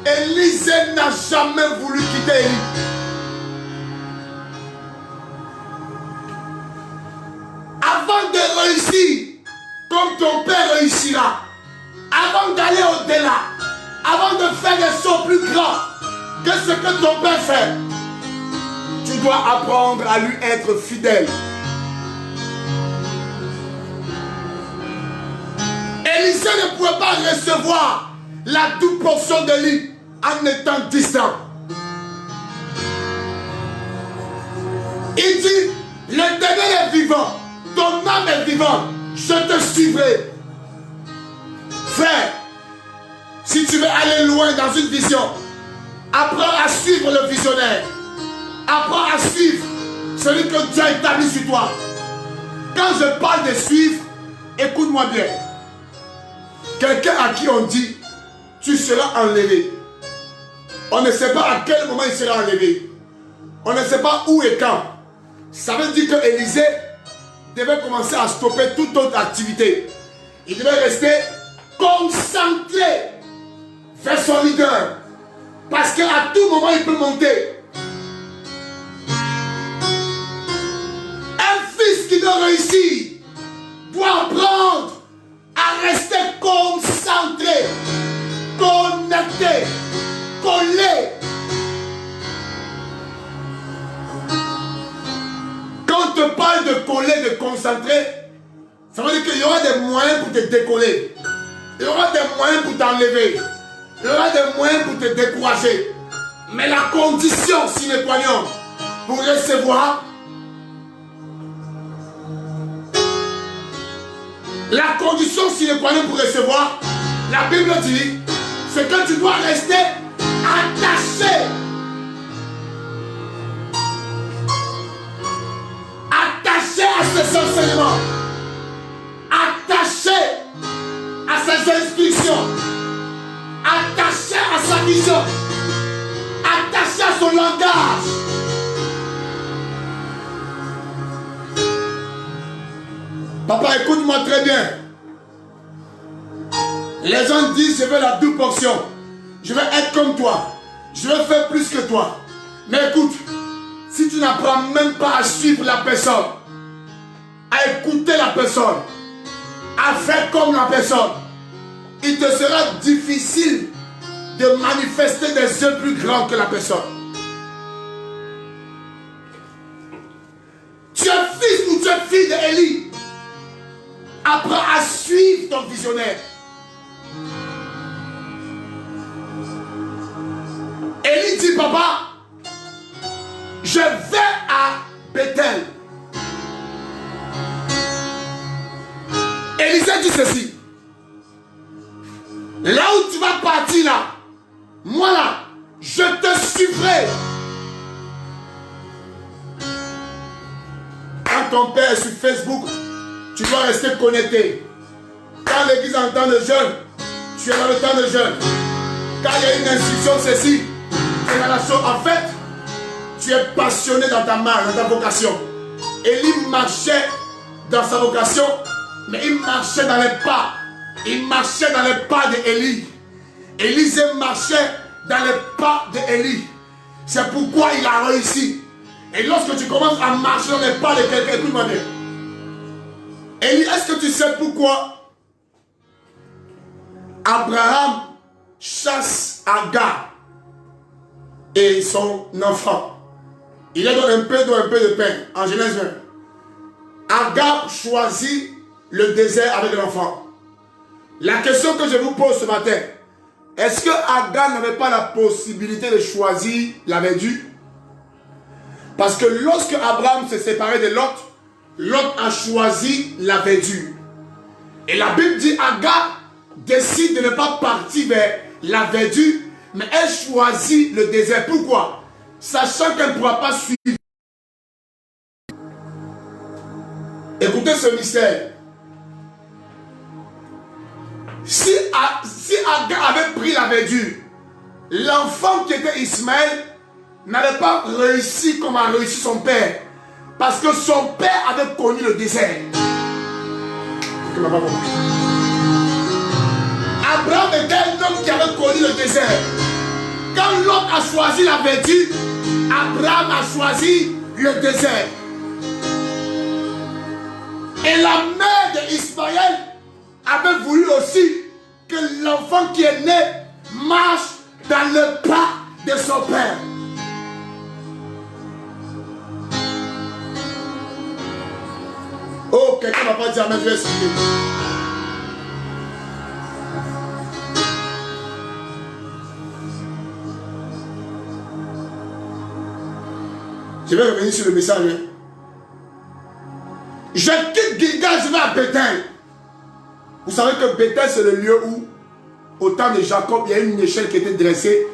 Élisée n'a jamais voulu quitter Élie. Avant de réussir comme ton père réussira, avant d'aller au-delà, avant de faire des sauts plus grands que ce que ton père fait, tu dois apprendre à lui être fidèle. Élisée ne pouvait pas recevoir la double portion de lui en étant distant. Il dit: l'Éternel est vivant, ton âme est vivante, je te suivrai. Frère, si tu veux aller loin dans une vision, apprends à suivre le visionnaire. Apprends à suivre celui que Dieu a établi sur toi. Quand je parle de suivre, écoute-moi bien. Quelqu'un à qui on dit: tu seras enlevé. On ne sait pas à quel moment il sera enlevé. On ne sait pas où et quand. Ça veut dire que Élisée devait commencer à stopper toute autre activité. Il devait rester concentré vers son leader. Parce qu'à tout moment il peut monter. Un fils qui doit réussir doit apprendre à rester concentré, connecté, collé. Quand on te parle de coller, de concentrer, ça veut dire qu'il y aura des moyens pour te décoller. Il y aura des moyens pour t'enlever. Il y aura des moyens pour te décourager. Mais la condition sine qua non pour recevoir, la condition sine qua non pour recevoir, la Bible dit, c'est que tu dois rester attaché. Attaché à ces enseignements. vision, attaché à son langage. Papa, écoute-moi très bien. Les gens disent, je veux la double portion. Je veux être comme toi. Je veux faire plus que toi. Mais écoute, si tu n'apprends même pas à suivre la personne, à écouter la personne, à faire comme la personne, il te sera difficile de manifester des œuvres plus grands que la personne. Tu es fils ou tu es fille d'Élie. Apprends à suivre ton visionnaire. Élie dit, papa, je vais à Bethel. Élisée dit ceci. Là où tu vas partir là, moi là, je te suivrai. Quand ton père est sur Facebook, tu dois rester connecté. Quand l'église est en temps de jeûne, tu es dans le temps de jeûne. Quand il y a une instruction, ceci, c'est dans la chose. En fait, tu es passionné dans ta marche, dans ta vocation. Élie marchait dans sa vocation, mais il marchait dans les pas. Il marchait dans les pas d'Élie. Élisée marchait dans les pas d'Élie. C'est pourquoi il a réussi. Et lorsque tu commences à marcher dans les pas de quelqu'un, écoute-moi bien. Élie, est-ce que tu sais pourquoi Abraham chasse Agar et son enfant? Il est dans un peu de pain, en Genèse 20. Agar choisit le désert avec l'enfant. La question que je vous pose ce matin, est-ce que Agar n'avait pas la possibilité de choisir la verdure? Parce que lorsque Abraham s'est séparé de Lot, Lot a choisi la verdure. Et la Bible dit Agar décide de ne pas partir vers la verdure, mais elle choisit le désert. Pourquoi? Sachant qu'elle ne pourra pas suivre. Écoutez ce mystère. Si Agar avait pris la verdure, l'enfant qui était Ismaël n'avait pas réussi comme a réussi son père. Parce que son père avait connu le désert. Abraham était un homme qui avait connu le désert. Quand l'homme a choisi la verdure, Abraham a choisi le désert. Et la mère d'Ismaël avait voulu aussi que l'enfant qui est né marche dans le pas de son père. Oh, quelqu'un ne m'a pas dit amen, je vais expliquer. Je vais revenir sur le message. Je quitte Gilgal, je vais à Bethel. Vous savez que Bethel, c'est le lieu où, au temps de Jacob, il y a une échelle qui était dressée.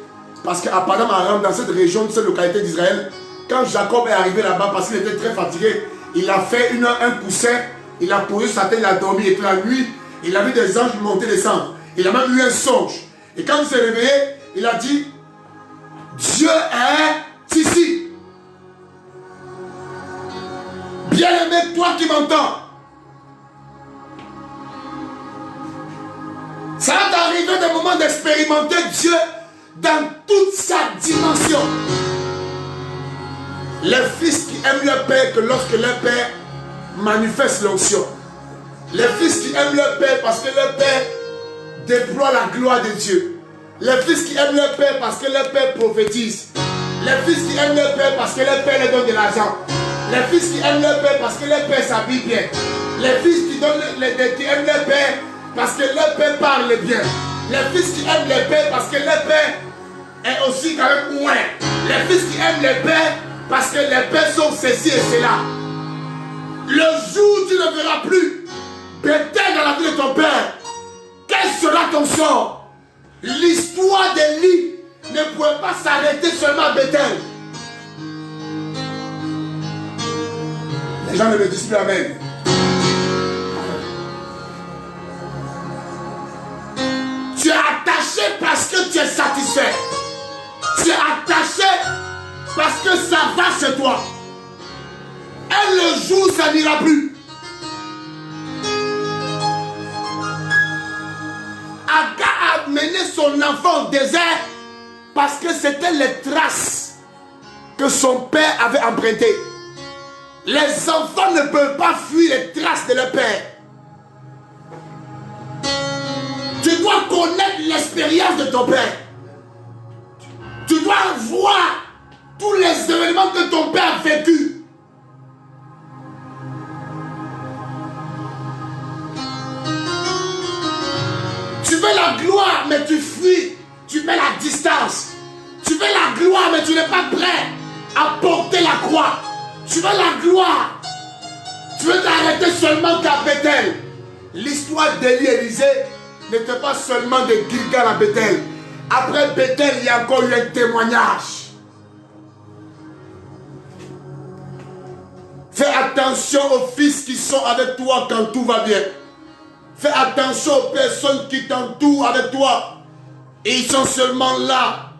Parce qu'apparemment, Aram, dans cette région, cette localité d'Israël, quand Jacob est arrivé là-bas, parce qu'il était très fatigué, il a fait un coussin, il a posé sa tête, il a dormi. Et puis la nuit, il a vu des anges monter, descendre. Il a même eu un songe. Et quand il s'est réveillé, il a dit, Dieu est ici. Bien-aimé, toi qui m'entends, ça va t'arriver des moments d'expérimenter Dieu dans toute sa dimension. Les fils qui aiment leur père que lorsque leur père manifeste l'onction. Les fils qui aiment leur père parce que leur père déploie la gloire de Dieu. Les fils qui aiment leur père parce que leur père prophétise. Les fils qui aiment leur père parce que leur père leur donne de l'argent. Les fils qui aiment leur père parce que leur père s'habille bien. Les fils qui aiment leur père parce que leur père parle bien. Les fils qui aiment leur père parce que leur père est aussi quand même loin. Les fils qui aiment leur père parce que les pères sont ceci et cela. Le jour où tu ne verras plus Bethel dans la vie de ton père, quel sera ton sort? L'histoire d'Élie ne pouvait pas s'arrêter seulement à Bethel. Les gens ne me disent plus amen. Tu es attaché parce que tu es satisfait. que ça va chez toi. Et le jour, ça n'ira plus. Agar a mené son enfant au désert parce que c'était les traces que son père avait empruntées. Les enfants ne peuvent pas fuir les traces de leur père. Tu dois connaître l'expérience de ton père. Tu dois voir tous les événements que ton père a vécu. Tu veux la gloire, mais tu fuis. Tu mets la distance. Tu veux la gloire, mais tu n'es pas prêt à porter la croix. Tu veux la gloire. Tu veux t'arrêter seulement qu'à Bethel. L'histoire d'Élie et Élisée n'était pas seulement de Gilgal à Bethel. Après Bethel, il y a encore eu un témoignage. Fais attention aux fils qui sont avec toi quand tout va bien. Fais attention aux personnes qui t'entourent avec toi. Et ils sont seulement là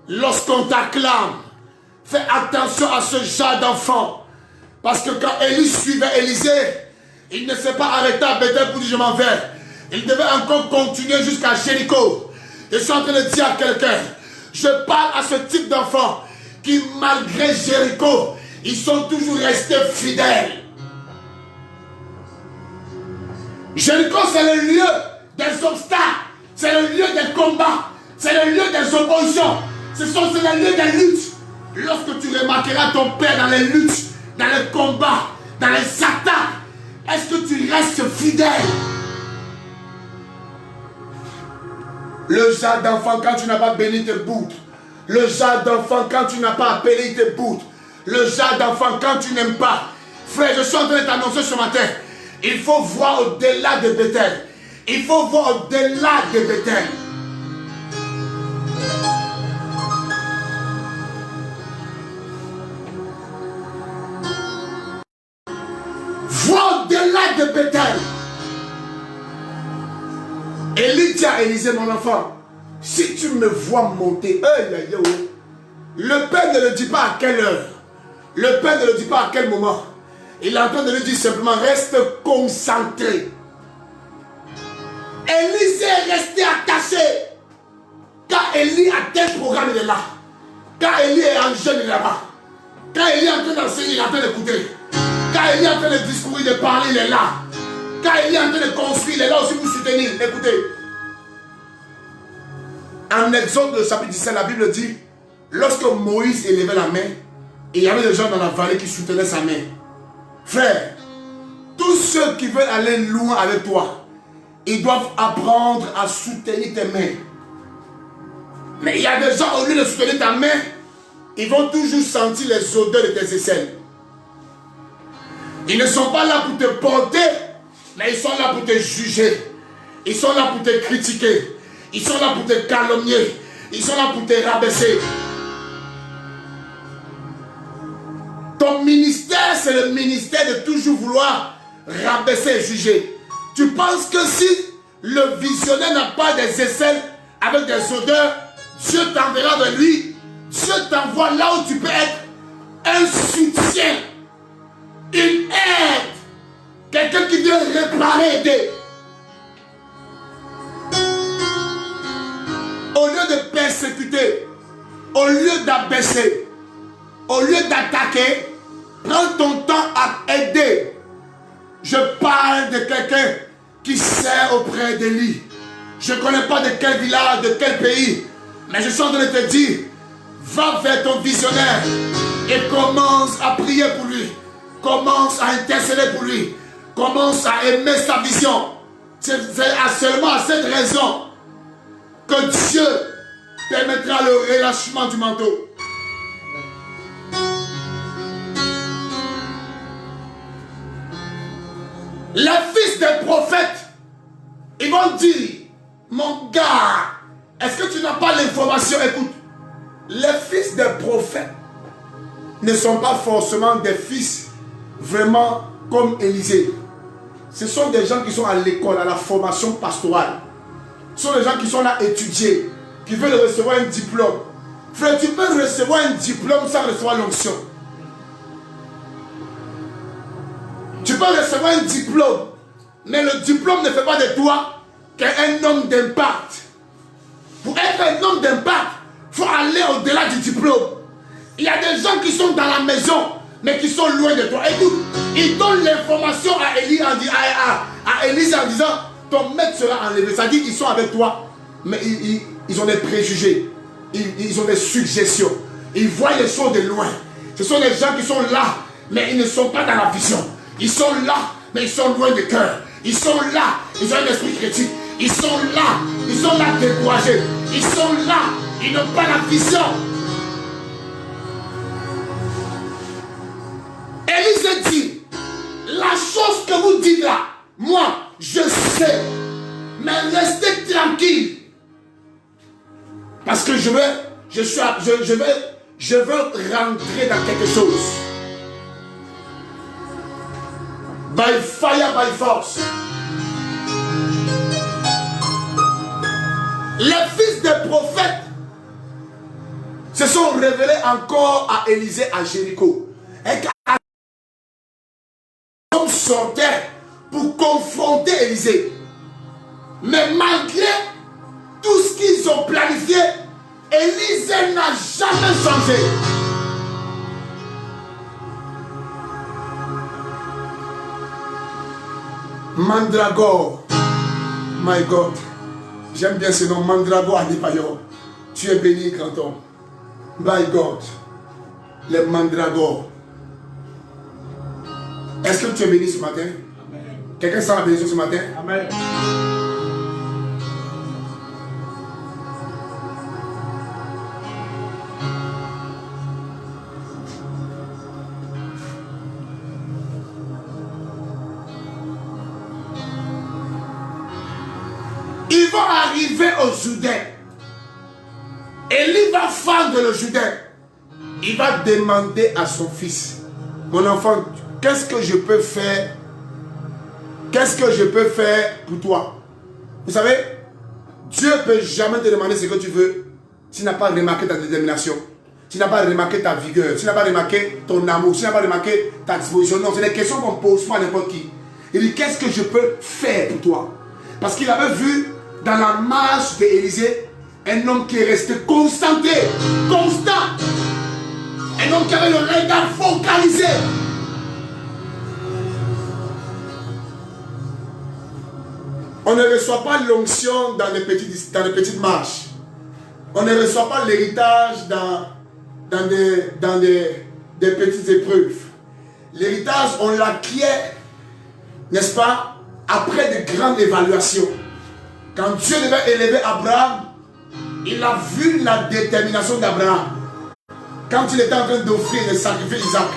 lorsqu'on t'acclame. Fais attention à ce genre d'enfant. Parce que quand Élie suivait Élisée, il ne s'est pas arrêté à Bethel pour dire je m'en vais. Il devait encore continuer jusqu'à Jéricho. Je suis en train de dire à quelqu'un, je parle à ce type d'enfants qui malgré Jéricho, ils sont toujours restés fidèles. Jéricho, c'est le lieu des obstacles, c'est le lieu des combats, c'est le lieu des oppositions, c'est le lieu des luttes. Lorsque tu remarqueras ton père dans les luttes, dans les combats, dans les attaques, est-ce que tu restes fidèle? Le genre d'enfant, quand tu n'as pas béni, te boude. Le genre d'enfant, quand tu n'as pas appelé, il te boude. Le genre d'enfant, quand tu n'aimes pas. Frère, je suis en train de t'annoncer ce matin. Il faut voir au-delà de Bethel. Il faut voir au-delà de Bethel. Vois au-delà de Bethel. Élie dit à Élisée, mon enfant, si tu me vois monter, le père ne le dit pas à quelle heure. Le père ne le dit pas à quel moment. Il est en train de lui dire simplement, reste concentré. Élisée est resté attaché. Quand Élie a tel programme, il est là. Quand Élie est en jeûne, il est là-bas. Quand Élie est en train d'enseigner, il est en train d'écouter. Quand Élie est en train de discourir, de parler, il est là. Quand Élie est en train de construire, il est là aussi pour soutenir. Écoutez. En Exode, le chapitre 17, la Bible dit, lorsque Moïse élevait la main, il y avait des gens dans la vallée qui soutenaient sa main. Frère, tous ceux qui veulent aller loin avec toi, ils doivent apprendre à soutenir tes mains. Mais il y a des gens, au lieu de soutenir ta main, ils vont toujours sentir les odeurs de tes aisselles. Ils ne sont pas là pour te porter, mais ils sont là pour te juger. Ils sont là pour te critiquer. Ils sont là pour te calomnier. Ils sont là pour te rabaisser. Ton ministère, c'est le ministère de toujours vouloir rabaisser et juger. Tu penses que si le visionnaire n'a pas des aisselles avec des odeurs, Dieu t'enverra vers lui. Dieu t'envoie là où tu peux être un soutien, une aide, quelqu'un qui vient réparer, aider. Au lieu de persécuter, au lieu d'abaisser, au lieu d'attaquer, prends ton temps à aider. Je parle de quelqu'un qui sert auprès de lui. Je ne connais pas de quel village, de quel pays, mais je suis en train de te dire, va vers ton visionnaire et commence à prier pour lui. Commence à intercéder pour lui. Commence à aimer sa vision. C'est seulement à cette raison que Dieu permettra le relâchement du manteau. Les fils des prophètes, ils vont dire, mon gars, est-ce que tu n'as pas l'information? Écoute, les fils des prophètes ne sont pas forcément des fils vraiment comme Élisée. Ce sont des gens qui sont à l'école, à la formation pastorale. Ce sont des gens qui sont là étudier, qui veulent recevoir un diplôme, Frère, tu peux recevoir un diplôme sans recevoir l'onction. Tu peux recevoir un diplôme, mais le diplôme ne fait pas de toi qu'un homme d'impact. Pour être un homme d'impact, il faut aller au-delà du diplôme. Il y a des gens qui sont dans la maison, mais qui sont loin de toi. Écoute, ils donnent l'information à Élise en disant, ton maître sera enlevé. Ça dit qu'ils sont avec toi, mais ils ont des préjugés. Ils ont des suggestions. Ils voient les choses de loin. Ce sont des gens qui sont là, mais ils ne sont pas dans la vision. Ils sont là, mais ils sont loin de cœur. Ils sont là, ils ont un esprit critique. Ils sont là découragés. Ils sont là, ils n'ont pas la vision. Élise dit, la chose que vous dites là, moi, je sais, mais restez tranquille. Parce que je veux rentrer dans quelque chose. By fire, by force. Les fils des prophètes se sont révélés encore à Élisée à Jéricho. Et quand ils sortaient pour confronter Élisée. Mais malgré tout ce qu'ils ont planifié, Élisée n'a jamais changé. Mandragore, my God, j'aime bien ce nom, Mandragore Adebayor. Tu es béni, grand homme. My God, les mandragores. Est-ce que tu es béni ce matin? Amen. Quelqu'un sent la bénédiction ce matin? Amen. Ils vont arriver au Jourdain. Élie va fendre le Jourdain. Il va demander à son fils, mon enfant, qu'est-ce que je peux faire? Qu'est-ce que je peux faire pour toi? Vous savez, Dieu ne peut jamais te demander ce que tu veux s'il n'a pas remarqué ta détermination, s'il n'a pas remarqué ta vigueur, s'il n'a pas remarqué ton amour, s'il n'a pas remarqué ta disposition. Non, c'est des questions qu'on pose pas à n'importe qui. Il dit, qu'est-ce que je peux faire pour toi? Parce qu'il avait vu dans la marche d'Élisée un homme qui est resté concentré, constant. Un homme qui avait le regard focalisé. On ne reçoit pas l'onction dans les petites marches. On ne reçoit pas l'héritage dans des petites épreuves. L'héritage, on l'acquiert, n'est-ce pas, après de grandes évaluations. Quand Dieu devait élever Abraham, il a vu la détermination d'Abraham. Quand il était en train d'offrir et de sacrifier Isaac.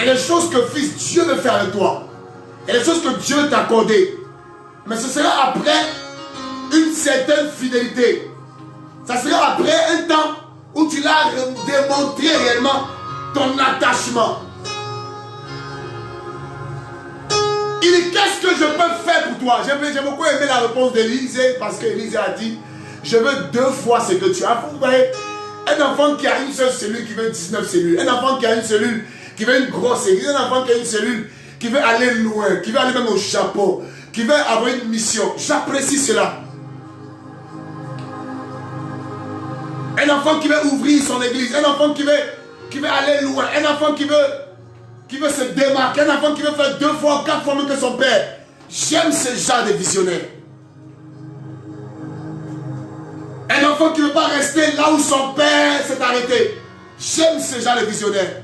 Et les choses que fils Dieu veut faire avec toi. Et les choses que Dieu t'a accordées. Mais ce sera après une certaine fidélité. Ça sera après un temps où tu l'as démontré réellement ton attachement. Il dit, qu'est-ce que je peux faire pour toi? J'ai beaucoup aimé la réponse d'Élisée, parce qu'Élisée a dit, je veux 2 fois ce que tu as. Vous voyez, un enfant qui a une seule cellule qui veut 19 cellules. Un enfant qui a une cellule qui veut une grosse église. Un enfant qui a une cellule qui veut aller loin, qui veut aller même au Japon, qui veut avoir une mission. J'apprécie cela. Un enfant qui veut ouvrir son église. Un enfant qui veut aller loin. Un enfant qui veut se démarquer. Un enfant qui veut faire 2 fois, 4 fois mieux que son père. J'aime ce genre de visionnaire. Un enfant qui ne veut pas rester là où son père s'est arrêté. J'aime ce genre de visionnaire.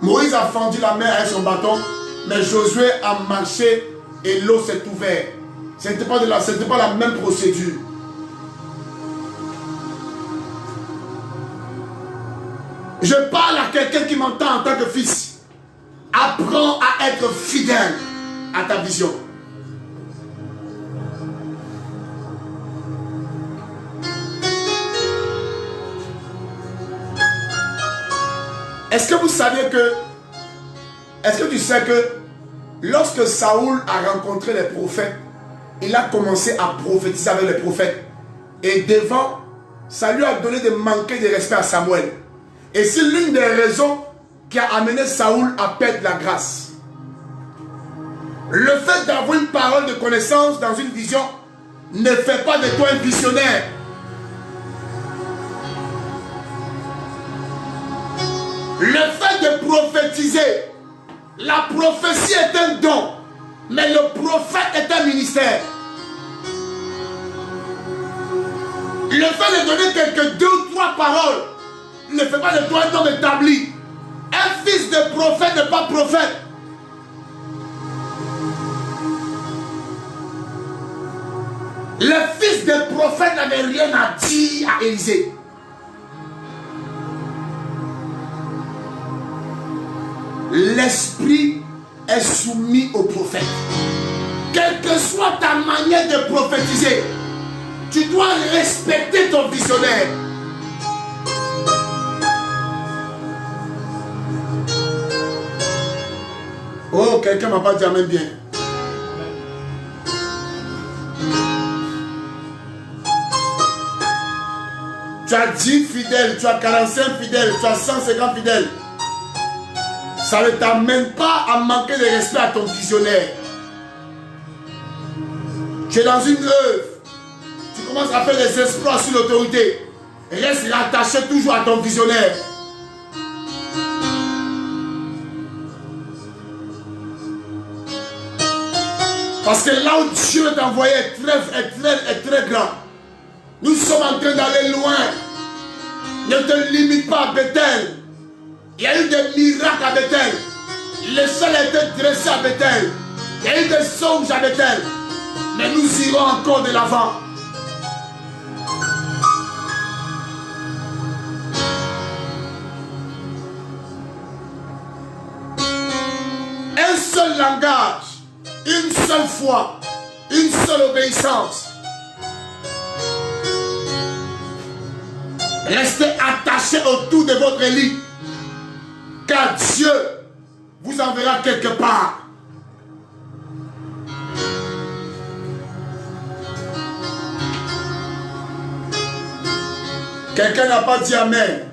Moïse a fendu la mer avec son bâton, mais Josué a marché et l'eau s'est ouverte. Ce n'était pas la même procédure. Je parle à quelqu'un qui m'entend en tant que fils. Apprends à être fidèle à ta vision. Est-ce que vous saviez que... Est-ce que tu sais que lorsque Saoul a rencontré les prophètes, il a commencé à prophétiser avec les prophètes. Et devant ça lui a donné de manquer de respect à Samuel. Et c'est l'une des raisons qui a amené Saoul à perdre la grâce. Le fait d'avoir une parole de connaissance dans une vision ne fait pas de toi un visionnaire. Le fait de prophétiser, la prophétie est un don, mais le prophète est un ministère. Le fait de donner quelques 2 ou 3 paroles ne fait pas de toi un homme établi. Un fils de prophète n'est pas prophète. Le fils de prophète n'avait rien à dire à Élisée. L'esprit est soumis au prophète. Quelle que soit ta manière de prophétiser, tu dois respecter ton visionnaire. Oh, quelqu'un ne m'a pas dit amen bien. Tu as 10 fidèles, tu as 45 fidèles, tu as 150 fidèles. Ça ne t'amène pas à manquer de respect à ton visionnaire. Tu es dans une œuvre. Tu commences à faire des exploits sur l'autorité. Reste attaché toujours à ton visionnaire. Parce que là où Dieu t'a envoyé est très grand. Nous sommes en train d'aller loin. Ne te limite pas à Bethel. Il y a eu des miracles à Bethel. Le sol a été dressé à Bethel. Il y a eu des songes à Bethel. Mais nous irons encore de l'avant. Un seul langage, une seule foi, une seule obéissance. Restez attachés autour de votre lit, car Dieu vous enverra quelque part. Quelqu'un n'a pas dit amen.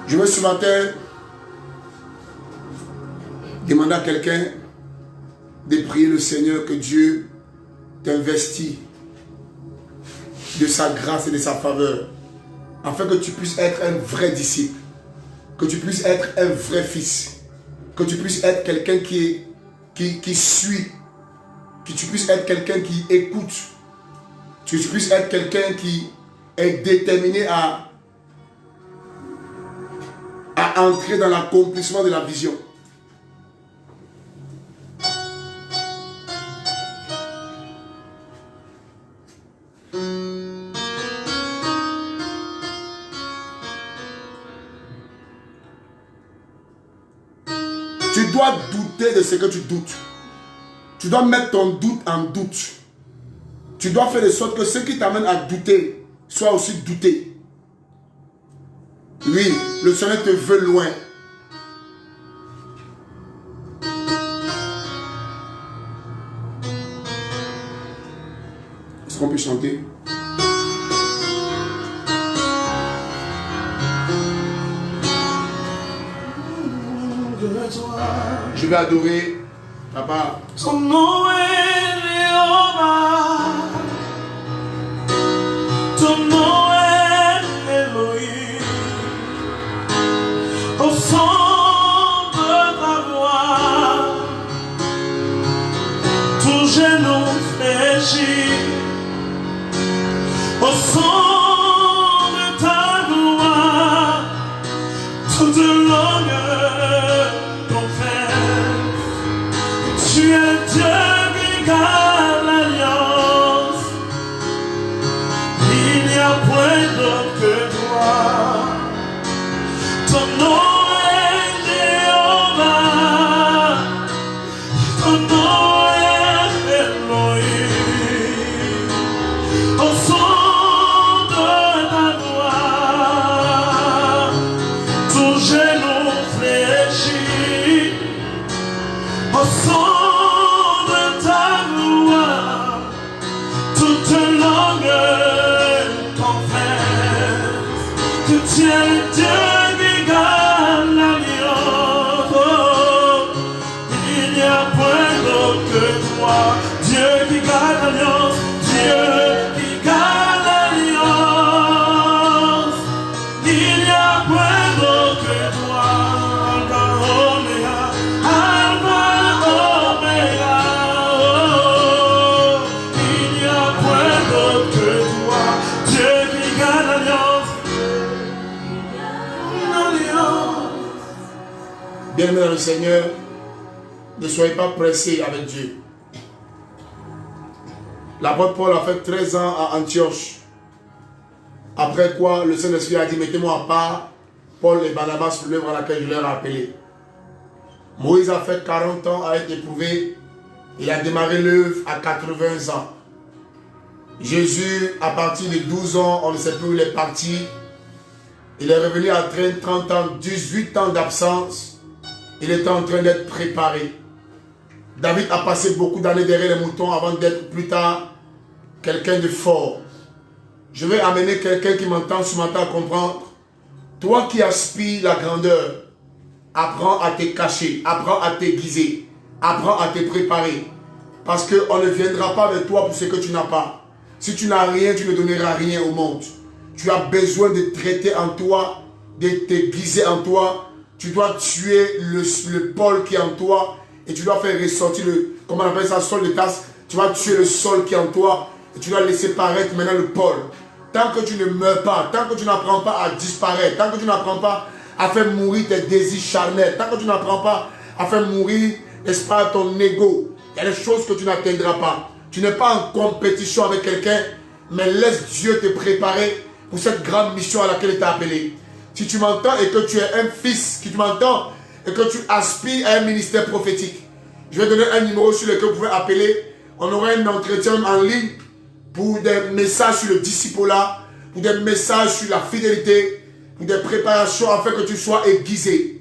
Je veux ce matin demander à quelqu'un de prier le Seigneur que Dieu t'investit de sa grâce et de sa faveur, afin que tu puisses être un vrai disciple, que tu puisses être un vrai fils, que tu puisses être quelqu'un qui suit, que tu puisses être quelqu'un qui écoute, que tu puisses être quelqu'un qui est déterminé à entrer dans l'accomplissement de la vision. Tu dois douter de ce que tu doutes. Tu dois mettre ton doute en doute. Tu dois faire de sorte que ce qui t'amène à douter soit aussi douté. Oui, le Seigneur te veut loin. Est-ce qu'on peut chanter? Je vais adorer Papa. Ton nom est Jéhovah. Ton nom est Elohim. Au son de ta voix, tout genou fléchit. Au son de ta voix, toute langue confesse. Tu es Dieu qui garde l'alliance. Il n'y a point d'autre que toi. Ton nom est Jéhovah. Ton nom est Elohim. Au son de ta voix, tout genou fléchit. Bien-aimés dans le Seigneur, ne soyez pas pressés avec Dieu. L'apôtre Paul a fait 13 ans à Antioche. Après quoi, le Saint-Esprit a dit, mettez-moi à part Paul et Barnabas pour l'œuvre à laquelle je leur ai appelé. Moïse a fait 40 ans à être éprouvé. Il a démarré l'œuvre à 80 ans. Jésus, à partir de 12 ans, on ne sait plus où il est parti. Il est revenu à 30 ans, 18 ans d'absence. Il était en train d'être préparé. David a passé beaucoup d'années derrière les moutons avant d'être plus tard quelqu'un de fort. Je vais amener quelqu'un qui m'entend ce matin à comprendre. Toi qui aspires la grandeur, apprends à te cacher, apprends à t'aiguiser, apprends à te préparer. Parce qu'on ne viendra pas avec toi pour ce que tu n'as pas. Si tu n'as rien, tu ne donneras rien au monde. Tu as besoin de traiter en toi, de t'aiguiser en toi. Tu dois tuer le pôle qui est en toi et tu dois faire ressortir le, comment on appelle ça, sol de tasse. Tu vas tuer le sol qui est en toi et tu dois laisser paraître maintenant le pôle. Tant que tu ne meurs pas, tant que tu n'apprends pas à disparaître, tant que tu n'apprends pas à faire mourir tes désirs charnels, tant que tu n'apprends pas à faire mourir, n'est-ce pas, ton ego, il y a des choses que tu n'atteindras pas. Tu n'es pas en compétition avec quelqu'un, mais laisse Dieu te préparer pour cette grande mission à laquelle il t'a appelé. Si tu m'entends et que tu es un fils, qui tu m'entends et que tu aspires à un ministère prophétique, je vais donner un numéro sur lequel vous pouvez appeler. On aura un entretien en ligne pour des messages sur le discipulat, pour des messages sur la fidélité, pour des préparations afin que tu sois aiguisé.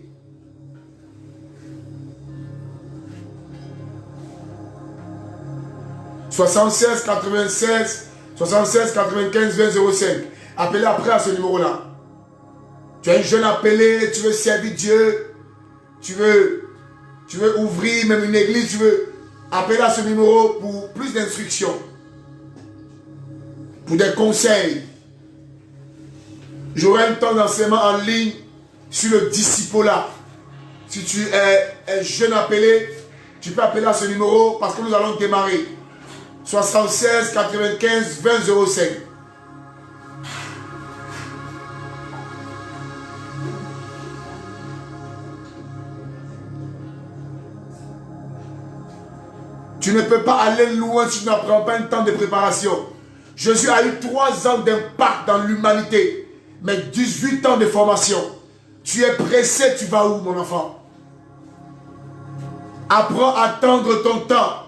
« 76 96 76 95 20 05. Appelez après à ce numéro-là. Tu es un jeune appelé, tu veux servir Dieu, tu veux ouvrir même une église, tu veux appeler à ce numéro pour plus d'instructions, pour des conseils. J'aurai un temps d'enseignement en ligne sur le discipulat. Si tu es un jeune appelé, tu peux appeler à ce numéro parce que nous allons démarrer. 76 95 20 05. Tu ne peux pas aller loin si tu n'apprends pas un temps de préparation. Jésus a eu 3 ans d'impact dans l'humanité, mais 18 ans de formation. Tu es pressé, tu vas où, mon enfant? Apprends à attendre ton temps.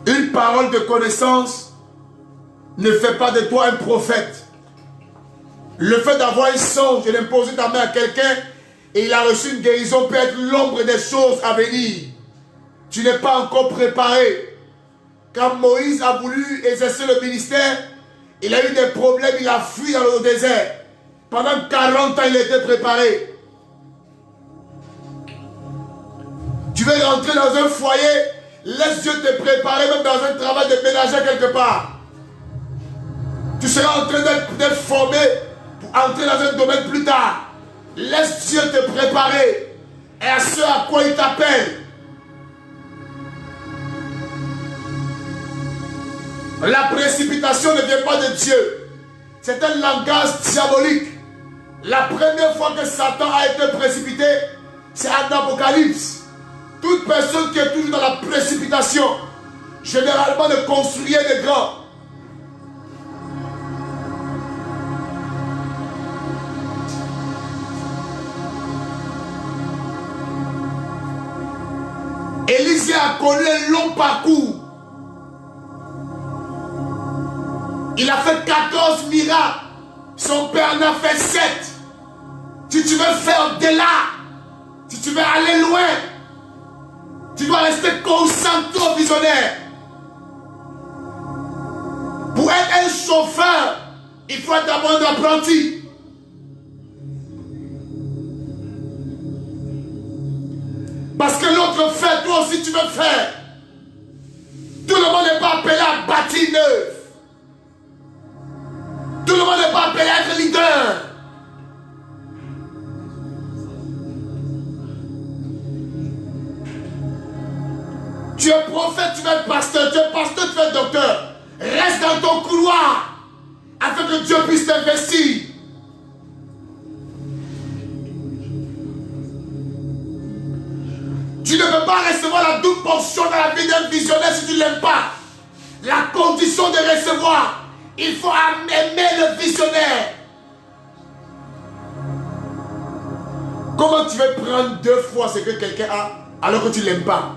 Une parole de connaissance ne fait pas de toi un prophète. Le fait d'avoir un songe et d'imposer ta main à quelqu'un et il a reçu une guérison peut être l'ombre des choses à venir. Tu n'es pas encore préparé. Quand Moïse a voulu exercer le ministère, il a eu des problèmes, il a fui dans le désert. Pendant 40 ans, il était préparé. Tu veux rentrer dans un foyer, laisse Dieu te préparer, même dans un travail de ménager quelque part. Tu seras en train d'être formé pour entrer dans un domaine plus tard. Laisse Dieu te préparer et à ce à quoi il t'appelle. La précipitation ne vient pas de Dieu. C'est un langage diabolique. La première fois que Satan a été précipité, c'est en Apocalypse. Toute personne qui est toujours dans la précipitation, généralement ne construit rien de grand. Élisée a connu un long parcours. Il a fait 14 miracles. Son père en a fait 7. Si tu veux faire au-delà, si tu veux aller loin, tu dois rester concentré au visionnaire. Pour être un chauffeur, il faut être d'abord un apprenti. Parce que l'autre fait, toi aussi tu veux faire. Tout le monde n'est pas appelé à bâtir neuf. Tout le monde n'est pas appelé à être leader. Tu es prophète, tu vas être pasteur. Tu es pasteur, tu vas être docteur. Reste dans ton couloir afin que Dieu puisse t'investir. la double portion dans la vie d'un visionnaire si tu ne l'aimes pas. La condition de recevoir, il faut aimer le visionnaire. Comment tu veux prendre 2 fois ce que quelqu'un a alors que tu ne l'aimes pas?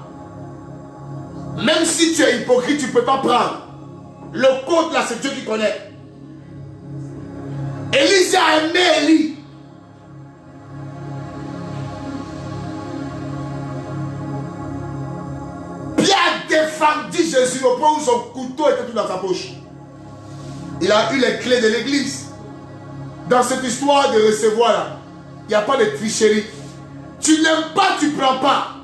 Même si tu es hypocrite, tu ne peux pas prendre. Le code là, c'est Dieu qui connaît. Élisée a aimé Élie. Pierre défendu Jésus au point où son couteau était tout dans sa poche. Il a eu les clés de l'église. Dans cette histoire de recevoir là, il n'y a pas de tricherie. Tu n'aimes pas, tu ne prends pas.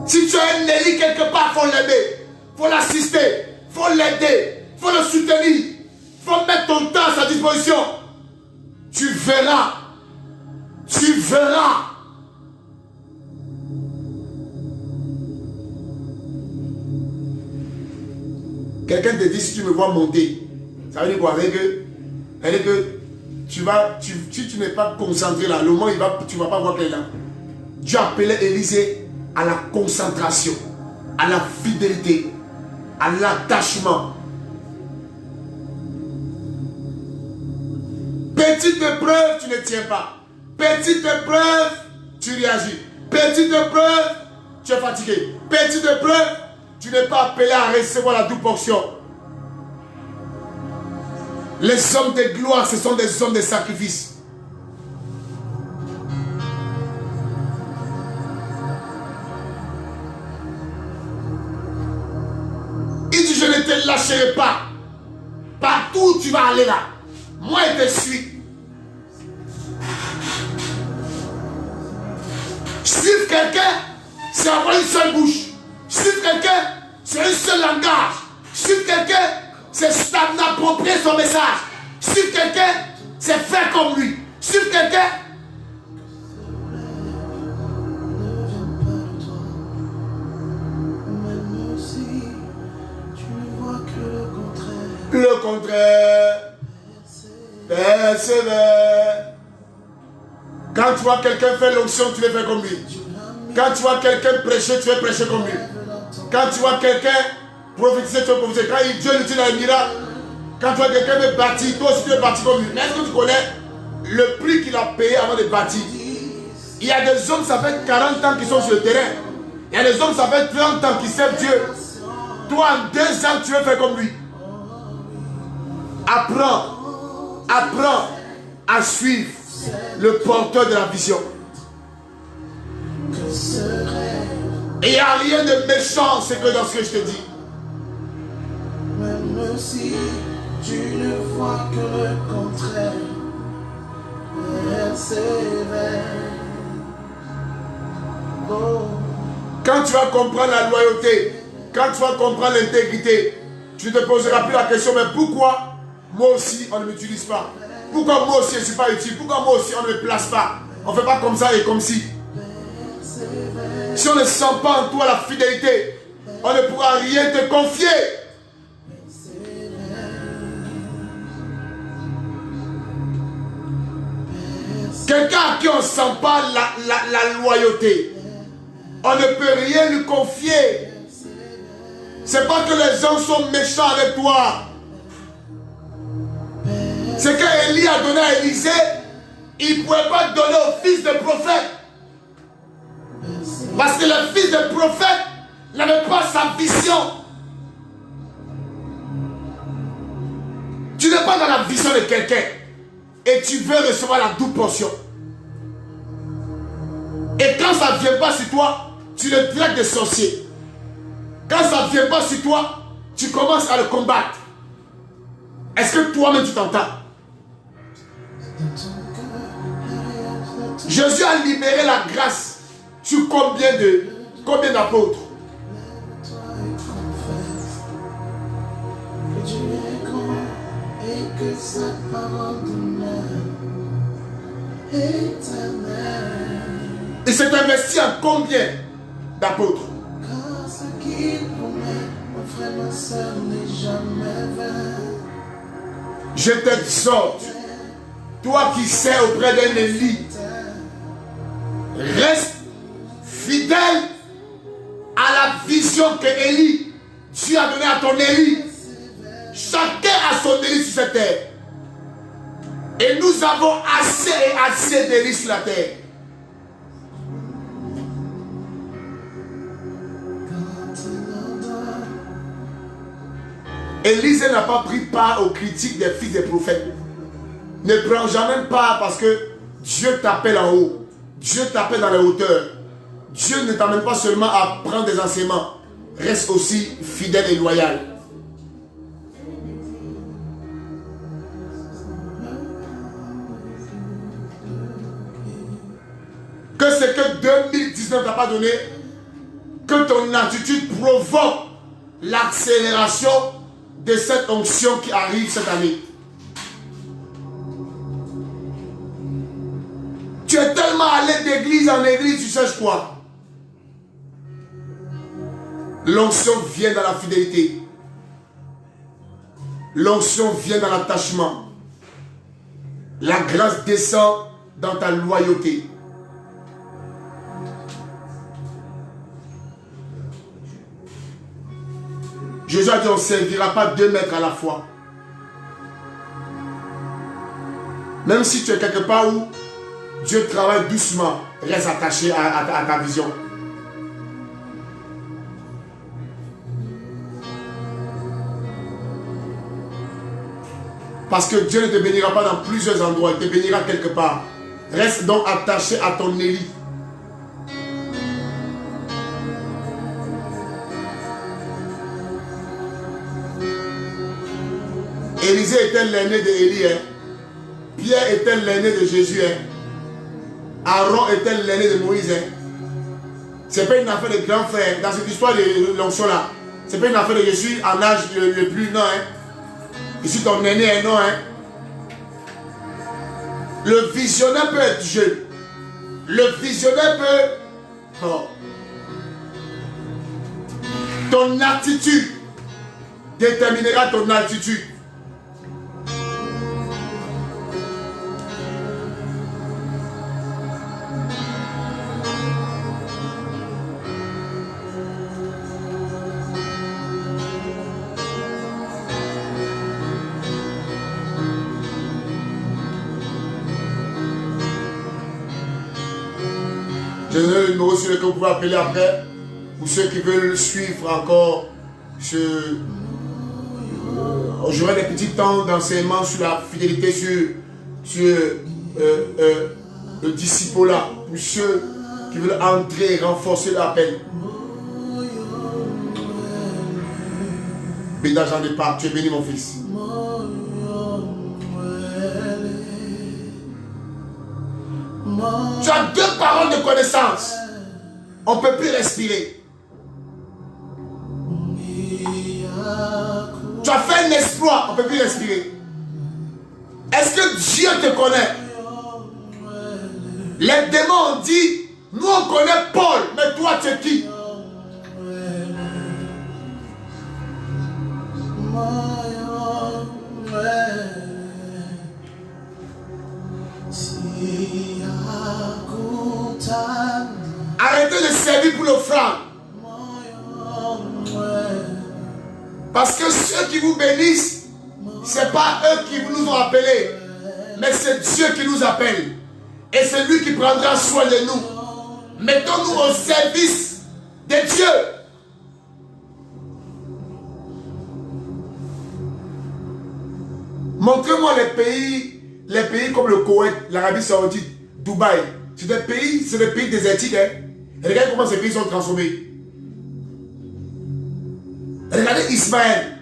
Si tu as un Élie quelque part, il faut l'aimer. Il faut l'assister. Il faut l'aider. Il faut le soutenir. Il faut mettre ton temps à sa disposition. Tu verras. Tu verras. Quelqu'un te dit, si tu me vois monter, ça veut dire quoi? Ça veut dire que si tu n'es pas concentré là, le moment tu ne vas pas voir qu'elle est là. Dieu appelait Élisée à la concentration, à la fidélité, à l'attachement. Petite épreuve, tu ne tiens pas. Petite épreuve, tu réagis. Petite épreuve, tu es fatigué. Petite épreuve, tu n'es pas appelé à recevoir la double portion. Les hommes de gloire, ce sont des hommes de sacrifice. Il dit, je ne te lâcherai pas. Partout où tu vas aller là, moi je te suis. Suivre quelqu'un, c'est avoir une seule bouche. Suivre quelqu'un, c'est un seul langage. Suivre quelqu'un, c'est s'approprier son message. Suivre quelqu'un, c'est faire comme lui. Suivre quelqu'un, le contraire, persévère. Quand tu vois quelqu'un faire l'onction, tu veux faire comme lui. Quand tu vois quelqu'un prêcher, tu veux prêcher comme lui. Quand tu vois quelqu'un prophétiser, tu veux prophétiser. Quand Dieu l'utilise dans les miracles, quand tu vois quelqu'un veut bâtir, toi aussi tu veux bâtir comme lui. Mais est-ce que tu connais le prix qu'il a payé avant de bâtir? Il y a des hommes, ça fait 40 ans qu'ils sont sur le terrain. Il y a des hommes, ça fait 30 ans qu'ils servent Dieu. Toi, en 2 ans, tu veux faire comme lui. Apprends à suivre le porteur de la vision. Et il n'y a rien de méchant, c'est que dans ce que je te dis. Même si tu ne vois que le contraire, persévère. Oh. Quand tu vas comprendre la loyauté, quand tu vas comprendre l'intégrité, tu ne te poseras plus la question, mais pourquoi moi aussi on ne m'utilise pas? Pourquoi moi aussi je ne suis pas utile? Pourquoi moi aussi on ne me place pas? On ne fait pas comme ça et comme si. Si on ne sent pas en toi la fidélité, on ne pourra rien te confier. Quelqu'un à qui on ne sent pas la loyauté, on ne peut rien lui confier. C'est pas que les gens sont méchants avec toi. C'est que Élie a donné à Élisée, il ne pouvait pas donner au fils de prophète. Parce que le fils de prophète n'avait pas sa vision. Tu n'es pas dans la vision de quelqu'un et tu veux recevoir la double portion. Et quand ça ne vient pas sur toi, tu le traites de sorcier. Quand ça ne vient pas sur toi, tu commences à le combattre. Est-ce que toi-même tu t'entends? Jésus a libéré la grâce sur combien d'apôtres? Il s'est investi en combien d'apôtres? Je t'exhorte, toi qui sais auprès d'un Élie, reste fidèle vision que Élie, Dieu a donnée à ton Élie. Chacun a son Élie sur cette terre. Et nous avons assez et assez d'Élie sur la terre. Élisée n'a pas pris part aux critiques des fils des prophètes. Ne prends jamais part parce que Dieu t'appelle en haut. Dieu t'appelle dans les hauteurs. Dieu ne t'amène pas seulement à prendre des enseignements. Reste aussi fidèle et loyal. Que ce que 2019 n'a pas donné, que ton attitude provoque l'accélération de cette onction qui arrive cette année. Tu es tellement allé d'église en église, tu cherches quoi? L'onction vient dans la fidélité. L'onction vient dans l'attachement. La grâce descend dans ta loyauté. Jésus a dit, on ne servira pas 2 maîtres à la fois. Même si tu es quelque part où Dieu travaille doucement, reste attaché à ta vision. Parce que Dieu ne te bénira pas dans plusieurs endroits, il te bénira quelque part. Reste donc attaché à ton Élie. Élisée était l'aîné d'Élie. Pierre était l'aîné de Jésus. Aaron était l'aîné de Moïse. Ce n'est pas une affaire de grand frère. Dans cette histoire de l'onction là, ce n'est pas une affaire de je suis en âge le plus. Non. Je suis ton aîné. Non. Le visionnaire peut être jeune. Le visionnaire peut... Oh. Ton attitude déterminera ton altitude. Je donne le numéro sur lequel vous pouvez appeler après. Pour ceux qui veulent suivre encore j'aurai des petits temps d'enseignement sur la fidélité, sur le disciple-là. Pour ceux qui veulent entrer et renforcer l'appel. Béni Jean de Pâques, tu es béni mon fils. Tu as 2 paroles de connaissance. On ne peut plus respirer. Tu as fait un exploit. On ne peut plus respirer. Est-ce que Dieu te connaît? Les démons ont dit, nous on connaît Paul, mais toi tu es qui? Arrêtez de servir pour l'offrande. Parce que ceux qui vous bénissent, ce n'est pas eux qui nous ont appelés, mais c'est Dieu qui nous appelle. Et c'est lui qui prendra soin de nous. Mettons-nous au service de Dieu. Montrez-moi les pays comme le Koweït, l'Arabie Saoudite, Dubaï. C'est des pays désertiques. Et regardez comment ces pays sont transformés. Regardez Ismaël.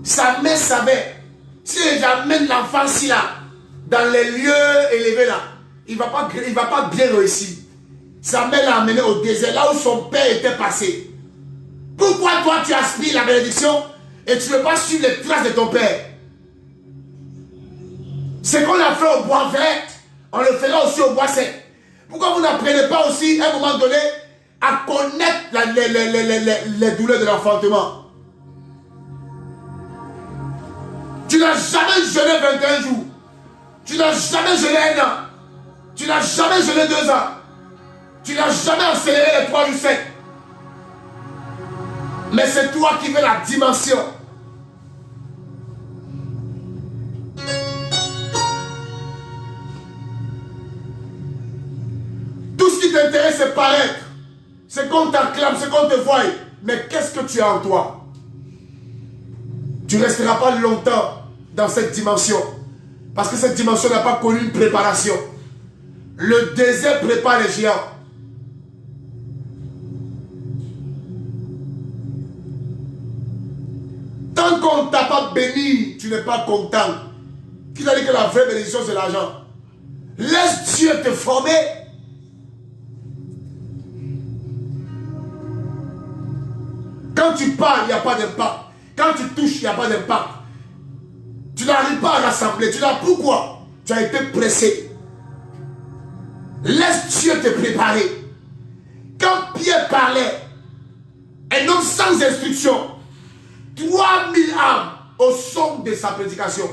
Sa mère savait. Si j'amène l'enfant ci là, dans les lieux élevés là, il ne va pas bien réussir. Sa mère l'a amené au désert, là où son père était passé. Pourquoi toi tu aspires la bénédiction et tu ne veux pas suivre les traces de ton père? Ce qu'on a fait au bois vert, on le fera aussi au bois sec. Pourquoi vous n'apprenez pas aussi, à un moment donné, à connaître les douleurs de l'enfantement? Tu n'as jamais jeûné 21 jours. Tu n'as jamais jeûné 1 an. Tu n'as jamais jeûné 2 ans. Tu n'as jamais accéléré les 3 jours secs. Mais c'est toi qui veux la dimension. Tout ce qui t'intéresse, c'est paraître. C'est qu'on t'acclame, c'est qu'on te voie. Mais qu'est-ce que tu as en toi? Tu ne resteras pas longtemps dans cette dimension. Parce que cette dimension n'a pas connu une préparation. Le désert prépare les géants. Tant qu'on ne t'a pas béni, tu n'es pas content. Qui t'a dit que la vraie bénédiction, c'est l'argent? Laisse Dieu te former. Quand tu parles, il n'y a pas d'impact. Quand tu touches, il n'y a pas d'impact. Tu n'arrives pas à rassembler. Tu n'as pourquoi? Tu as été pressé. Laisse Dieu te préparer. Quand Pierre parlait, un homme sans instruction, 3000 âmes au son de sa prédication.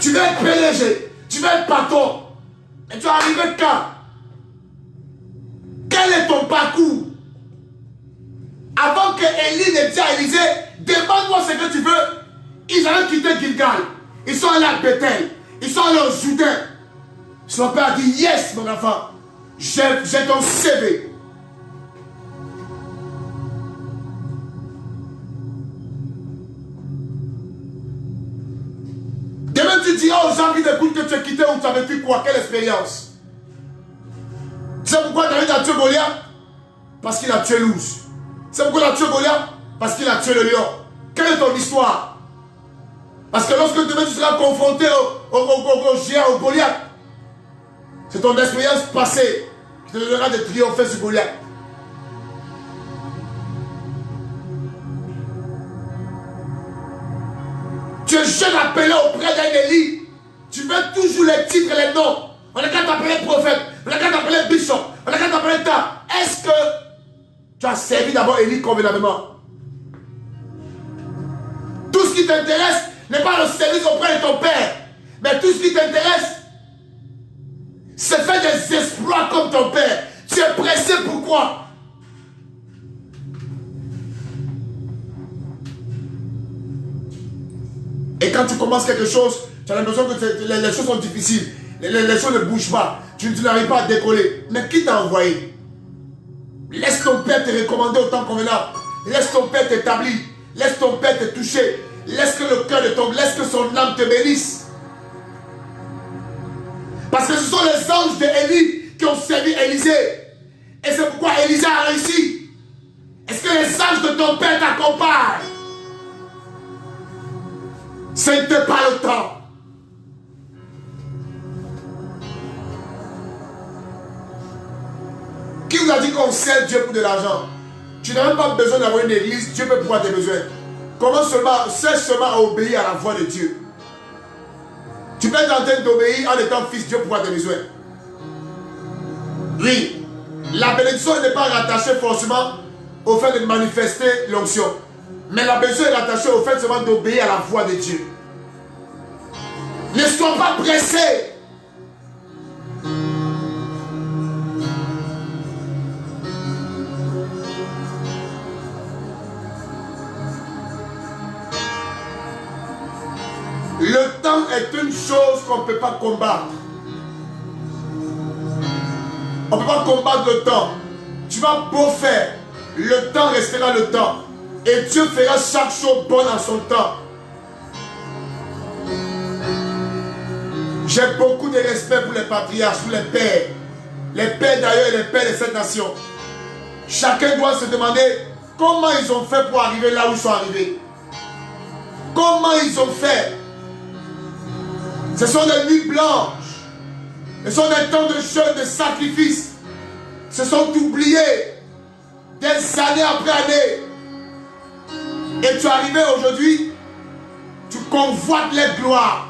Tu vas être PDG, tu vas être patron. Et tu vas arriver quand? Quel est ton parcours? Avant que Élie ne dise à Élisée, demande-moi ce que tu veux. Ils avaient quitté Gilgal. Ils sont allés à Bethel. Ils sont allés au Jourdain. Son père a dit, yes mon enfant, j'ai ton CV. Demain tu diras aux gens qui t'écoutent que tu as quitté ou tu as vécu quoi? Quelle expérience? Tu sais pourquoi David a tué Goliath? Parce qu'il a tué l'ours. C'est pourquoi il a tué Goliath? Parce qu'il a tué le lion. Quelle est ton histoire? Parce que lorsque demain tu seras confronté au géant, au Goliath, c'est ton expérience passée qui te donnera de triompher sur Goliath. Tu es jeune appelé auprès d'un Élie. Tu veux toujours les titres et les noms. On n'a qu'à t'appeler prophète, on n'a qu'à t'appeler bishop, on n'a qu'à t'appeler ta. Est-ce que tu as servi d'abord Élie convenablement? Tout ce qui t'intéresse n'est pas le service auprès de ton père. Mais tout ce qui t'intéresse, c'est faire des exploits comme ton père. Tu es pressé pourquoi? Et quand tu commences quelque chose, tu as l'impression que les choses sont difficiles. Les choses ne bougent pas. Tu n'arrives pas à décoller. Mais qui t'a envoyé? Laisse ton père te recommander au temps convenable. Laisse ton père t'établir. Laisse ton père te toucher. Laisse que le cœur de ton... Laisse que son âme te bénisse. Parce que ce sont les anges d'Élie qui ont servi Élisée. Et c'est pourquoi Élisée a réussi. Est-ce que les anges de ton père t'accompagnent? Ce n'était pas le temps. Qui vous a dit qu'on sert Dieu pour de l'argent? Tu n'as même pas besoin d'avoir une église. Dieu peut pouvoir tes besoins. Comment seulement, cherche seulement à obéir à la voix de Dieu. Tu peux être en train d'obéir en étant fils. Dieu pourra tes besoins. Oui. La bénédiction n'est pas rattachée forcément au fait de manifester l'onction. Mais la bénédiction est rattachée au fait seulement d'obéir à la voix de Dieu. Ne sois pas pressé. Le temps est une chose qu'on ne peut pas combattre. On ne peut pas combattre le temps. Tu vas beau faire, le temps restera le temps. Et Dieu fera chaque chose bonne en son temps. J'ai beaucoup de respect pour les patriarches, pour les pères. Les pères d'ailleurs et les pères de cette nation. Chacun doit se demander comment ils ont fait pour arriver là où ils sont arrivés. Comment ils ont fait. Ce sont des nuits blanches. Ce sont des temps de jeûne, de sacrifice. Se sont oubliés des années après années. Et tu es arrivé aujourd'hui, tu convoites les gloires.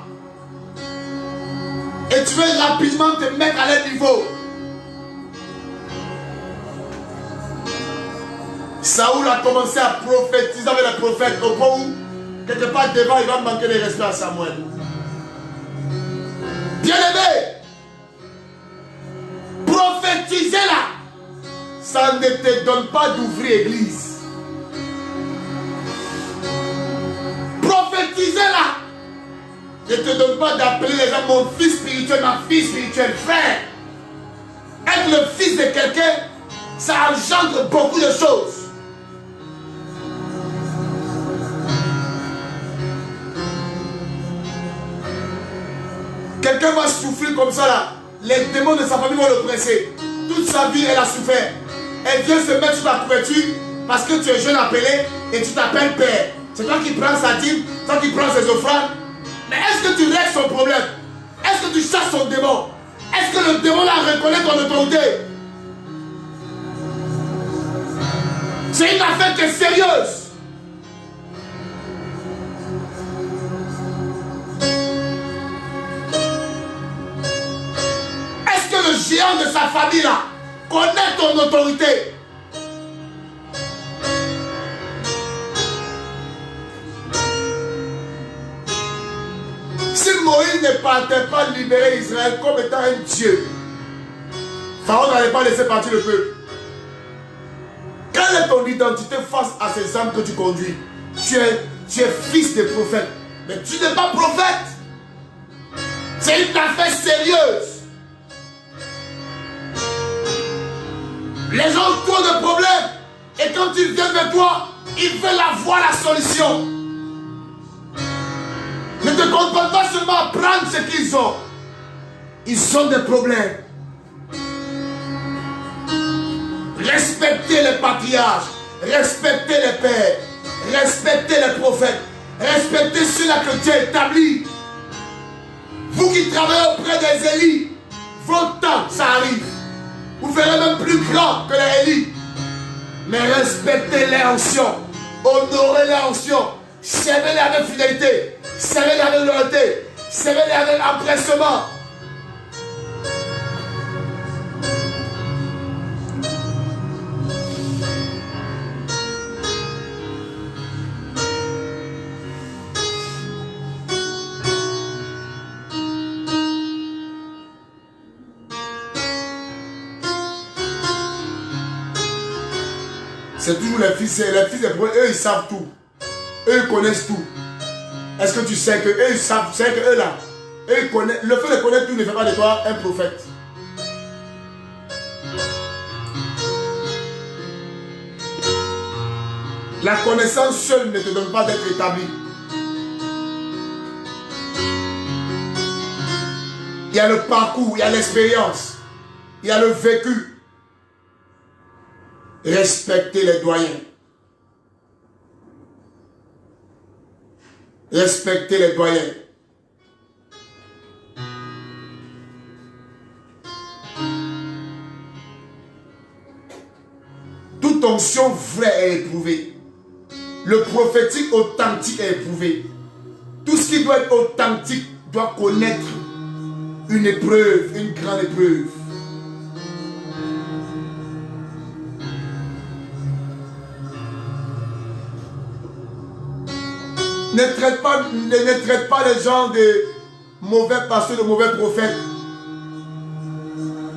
Et tu veux rapidement te mettre à leur niveau. Saoul a commencé à prophétiser avec les prophètes au point où, quelque part devant, il va manquer de respect à Samuel. Bien-aimé, prophétisez là. ça ne te donne pas d'ouvrir église. Prophétiser là ne te donne pas d'appeler les gens mon fils spirituel, ma fille spirituelle, frère. Être le fils de quelqu'un, ça engendre beaucoup de choses. Quelqu'un va souffrir comme ça là. Les démons de sa famille vont le presser. Toute sa vie, elle a souffert. Elle vient se mettre sur ta couverture parce que tu es jeune appelé et tu t'appelles père. C'est toi qui prends sa dîme, toi qui prends ses offrandes. Mais est-ce que tu règles son problème? Est-ce que tu chasses son démon? Est-ce que le démon la reconnaît ton autorité? C'est une affaire qui est sérieuse. Est-ce que le géant de sa famille là connaît ton autorité? Si Moïse ne partait pas libérer Israël comme étant un Dieu, Pharaon n'allait pas laisser partir le peuple. Quelle est ton identité face à ces âmes que tu conduis? Tu es fils de prophète, mais tu n'es pas prophète. C'est une affaire sérieuse. Les gens ont trop de problèmes. Et quand ils viennent vers toi, ils veulent avoir la solution. Ne te contente pas seulement à prendre ce qu'ils ont. Ils ont des problèmes. Respectez les patriarches, respectez les pères, respectez les prophètes, respectez ceux-là que Dieu établit. Vous qui travaillez auprès des Élis, votre temps, ça arrive. Vous ferez même plus grand que les Élis. Mais respectez les anciens, honorez les anciens, servez-les avec fidélité, servez-les avec loyauté, servez-les avec empressement. C'est toujours les fils des prophètes, eux ils savent tout. Eux ils connaissent tout. Est-ce que tu sais que eux ils savent, c'est que eux là, eux ils connaissent, le fait de connaître tout ne fait pas de toi un prophète. La connaissance seule ne te donne pas d'être établi. Il y a le parcours, il y a l'expérience, il y a le vécu. Respectez les doyens. Respectez les doyens. Toute onction vraie est éprouvée. Le prophétique authentique est éprouvé. Tout ce qui doit être authentique doit connaître une épreuve, une grande épreuve. Ne traite pas les gens de mauvais pasteurs, de mauvais prophètes.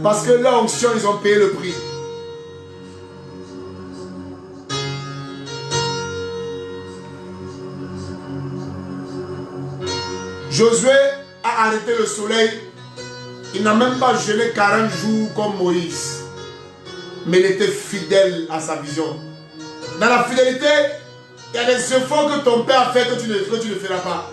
Parce que leur onction, ils ont payé le prix. Josué a arrêté le soleil. Il n'a même pas jeûné 40 jours comme Moïse. Mais il était fidèle à sa vision. Dans la fidélité, il y a des efforts que ton père a fait que tu ne feras pas.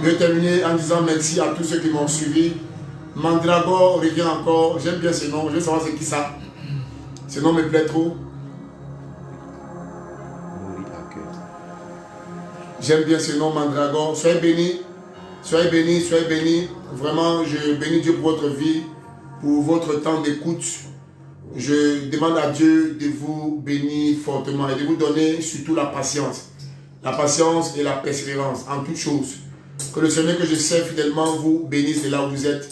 Je vais terminer en disant merci à tous ceux qui m'ont suivi. Mandragore revient encore. J'aime bien ce nom. Je veux savoir c'est qui ça. Ce nom me plaît trop. J'aime bien ce nom, Mandragore. Soyez bénis. Soyez bénis, soyez bénis. Vraiment, je bénis Dieu pour votre vie, pour votre temps d'écoute. Je demande à Dieu de vous bénir fortement et de vous donner surtout la patience. La patience et la persévérance en toutes choses. Que le Seigneur que je sers fidèlement vous bénisse de là où vous êtes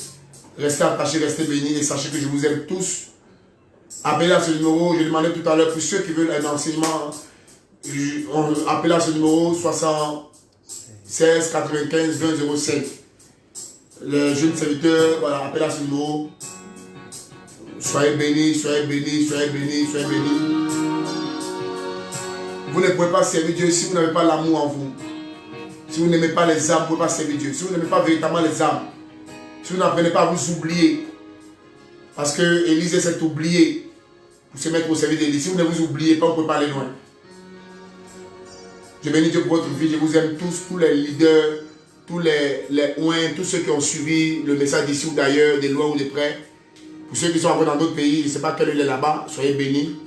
Restez attachés, restez bénis et sachez que je vous aime tous. Appelez à ce numéro, je demandais tout à l'heure, pour ceux qui veulent un enseignement, appelez à ce numéro 76 95 20 05. Les jeunes serviteurs, voilà, appelez à ce numéro. Soyez bénis, soyez bénis, soyez bénis, soyez bénis. Vous ne pouvez pas servir Dieu si vous n'avez pas l'amour en vous. Si vous n'aimez pas les âmes, vous ne pouvez pas servir Dieu. Si vous n'aimez pas véritablement les âmes, si vous n'apprenez pas à vous oublier, parce que Élisée s'est oublié pour se mettre au service d'Élie. Si vous ne vous oubliez pas, on ne peut pas aller loin. Je bénis Dieu pour votre vie. Je vous aime tous, tous les leaders, tous les ouins, tous ceux qui ont suivi le message d'ici ou d'ailleurs, de loin ou de près. Pour ceux qui sont encore dans d'autres pays, je ne sais pas quel est là-bas, soyez bénis.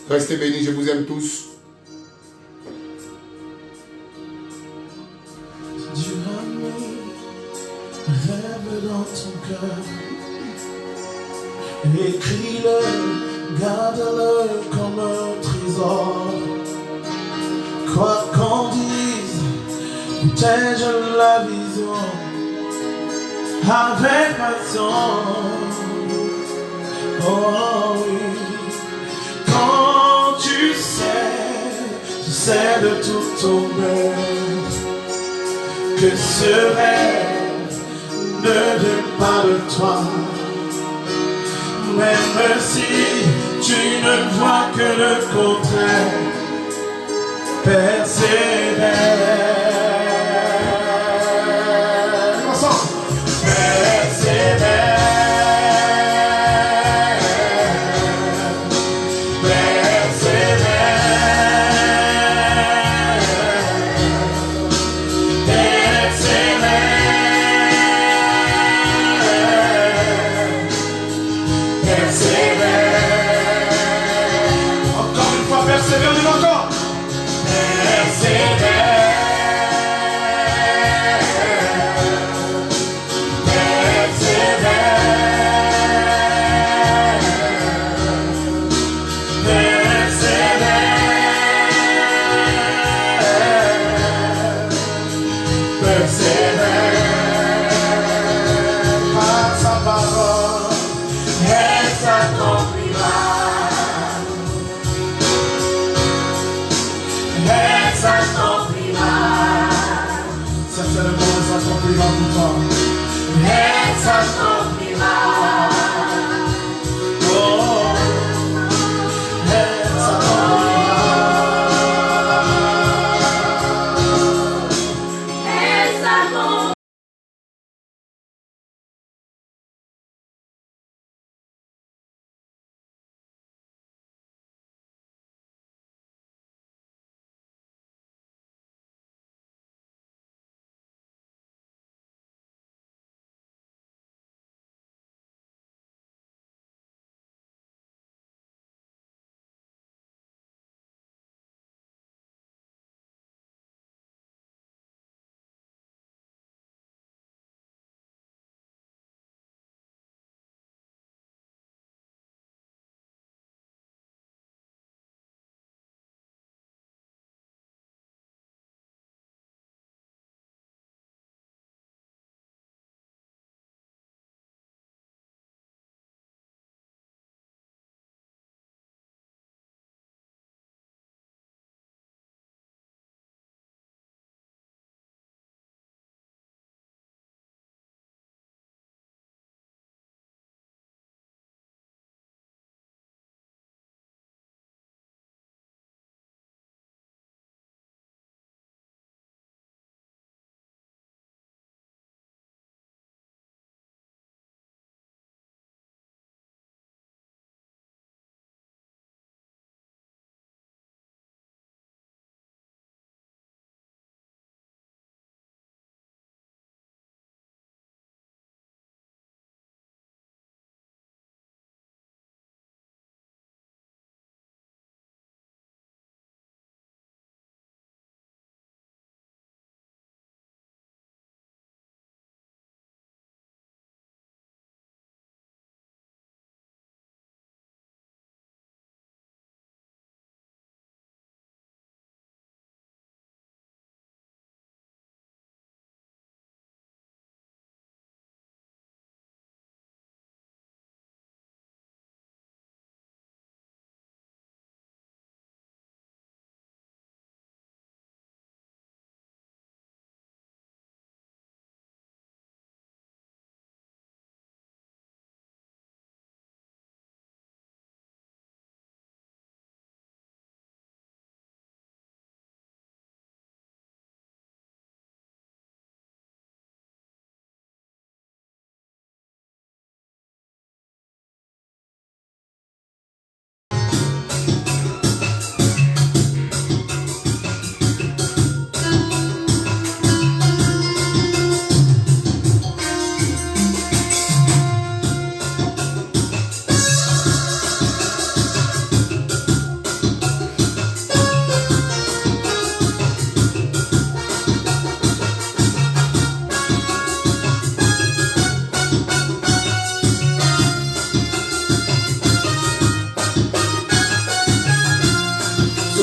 Restez bénis, je vous aime tous. Dieu a mis rêve dans ton cœur. Écris-le, garde-le comme un trésor. Quoi qu'on dise, protège la vision avec patience. Oh oui. Quand tu sais de tout ton cœur que ce rêve ne vient pas de toi. Même si tu ne vois que le contraire, persévère. Ensemble. Persévère. Persévère.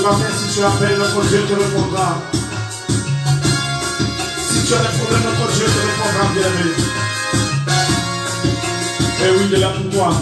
matin, si tu appelles, notre Dieu te répondra. Si tu as des problèmes, notre Dieu te répondra, bien-aimé. Et oui, il est là pour toi.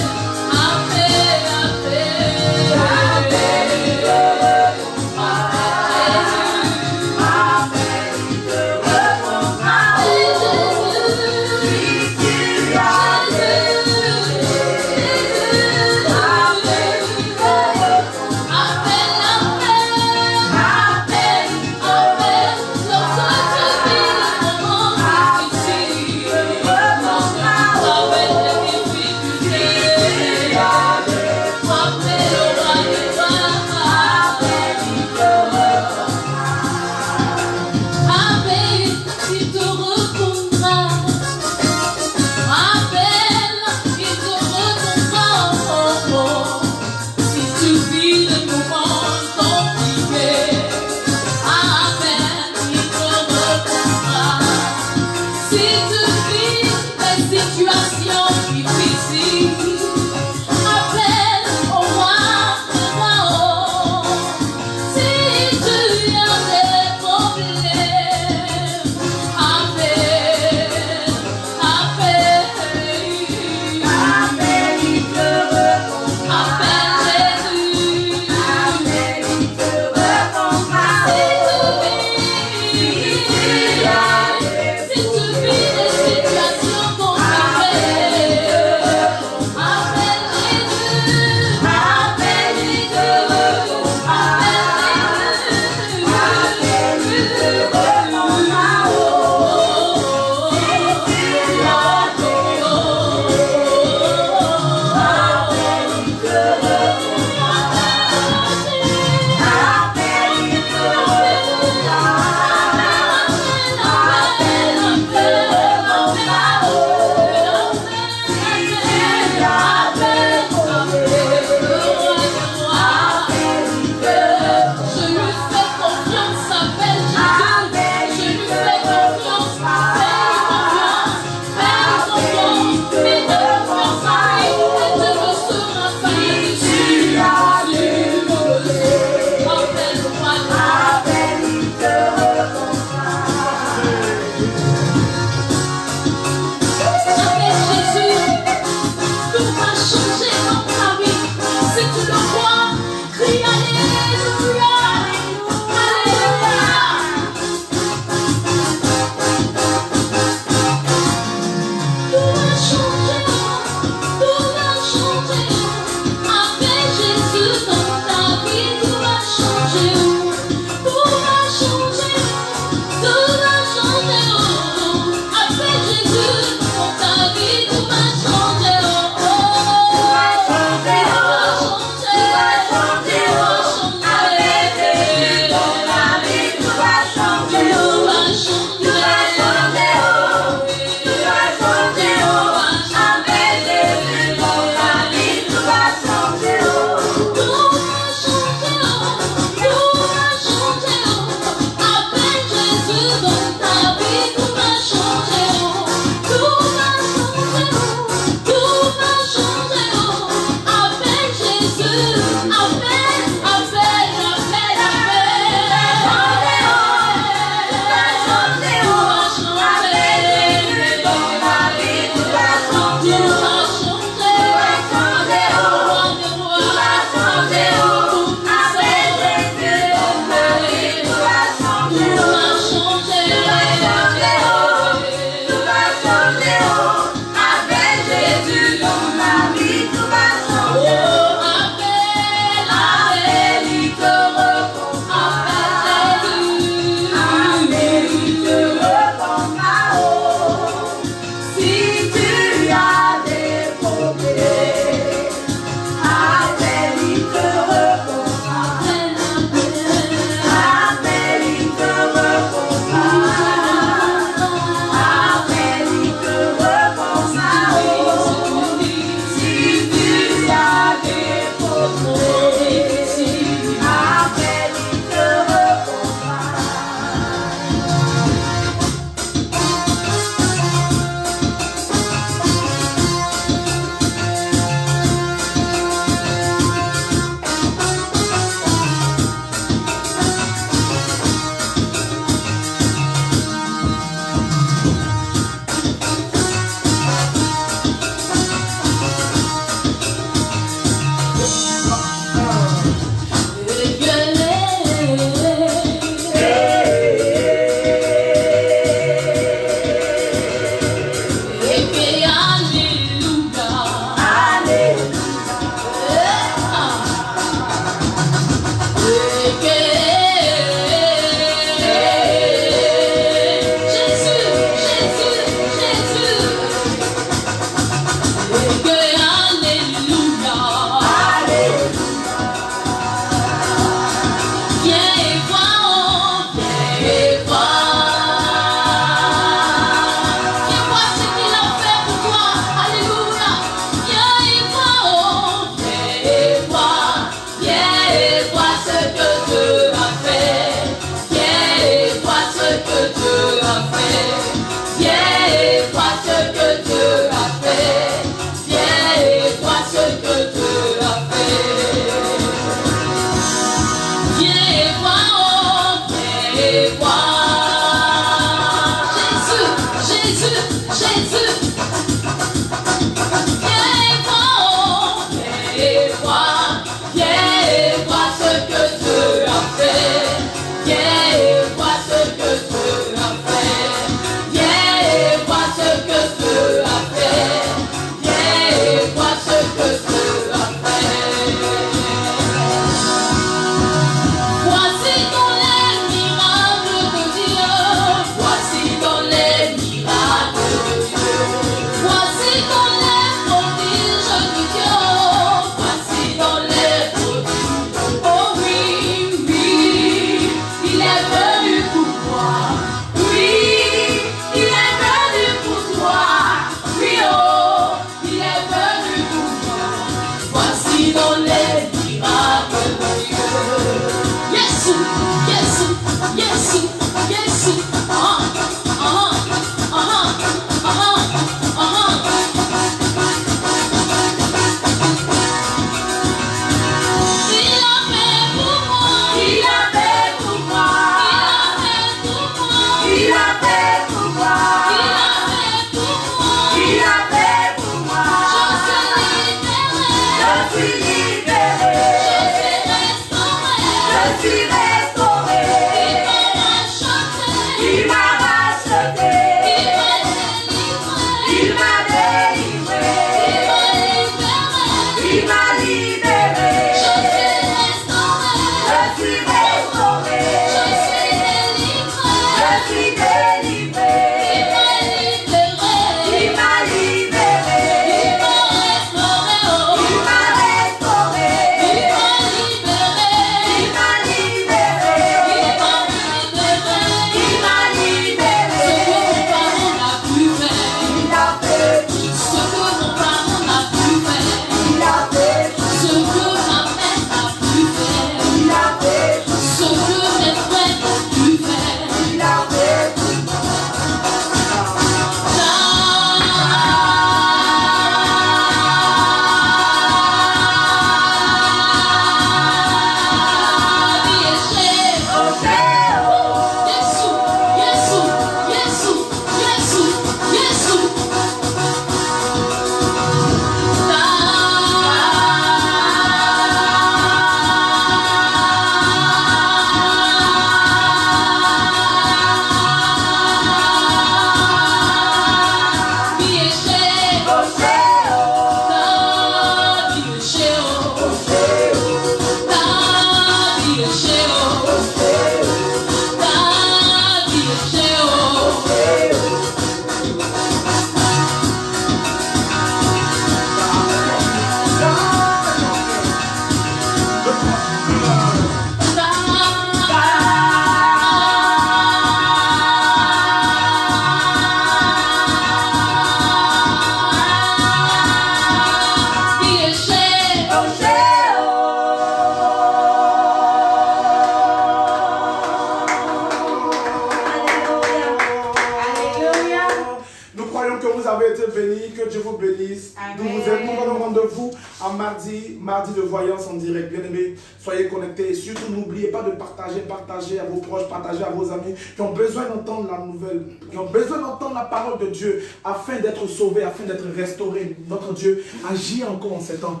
prions que vous avez été bénis, que Dieu vous bénisse. Nous vous aimons dans le rendez-vous à mardi de voyance en direct. Bien-aimés, soyez connectés et surtout n'oubliez pas de partager à vos proches, partager à vos amis qui ont besoin d'entendre la nouvelle, qui ont besoin d'entendre la parole de Dieu afin d'être sauvés, afin d'être restaurés. Notre Dieu agit encore en ces temps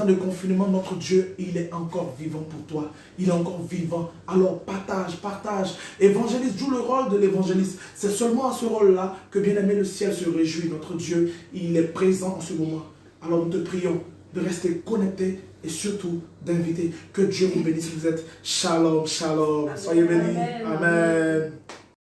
de confinement. Notre Dieu, il est encore vivant pour toi. Il est encore vivant. Alors partage. Évangéliste, joue le rôle de l'évangéliste. C'est seulement à ce rôle-là que, bien-aimé, le ciel se réjouit. Notre Dieu, il est présent en ce moment. Alors nous te prions de rester connectés et surtout d'inviter. Que Dieu vous bénisse. Vous êtes shalom. Soyez bénis. Amen.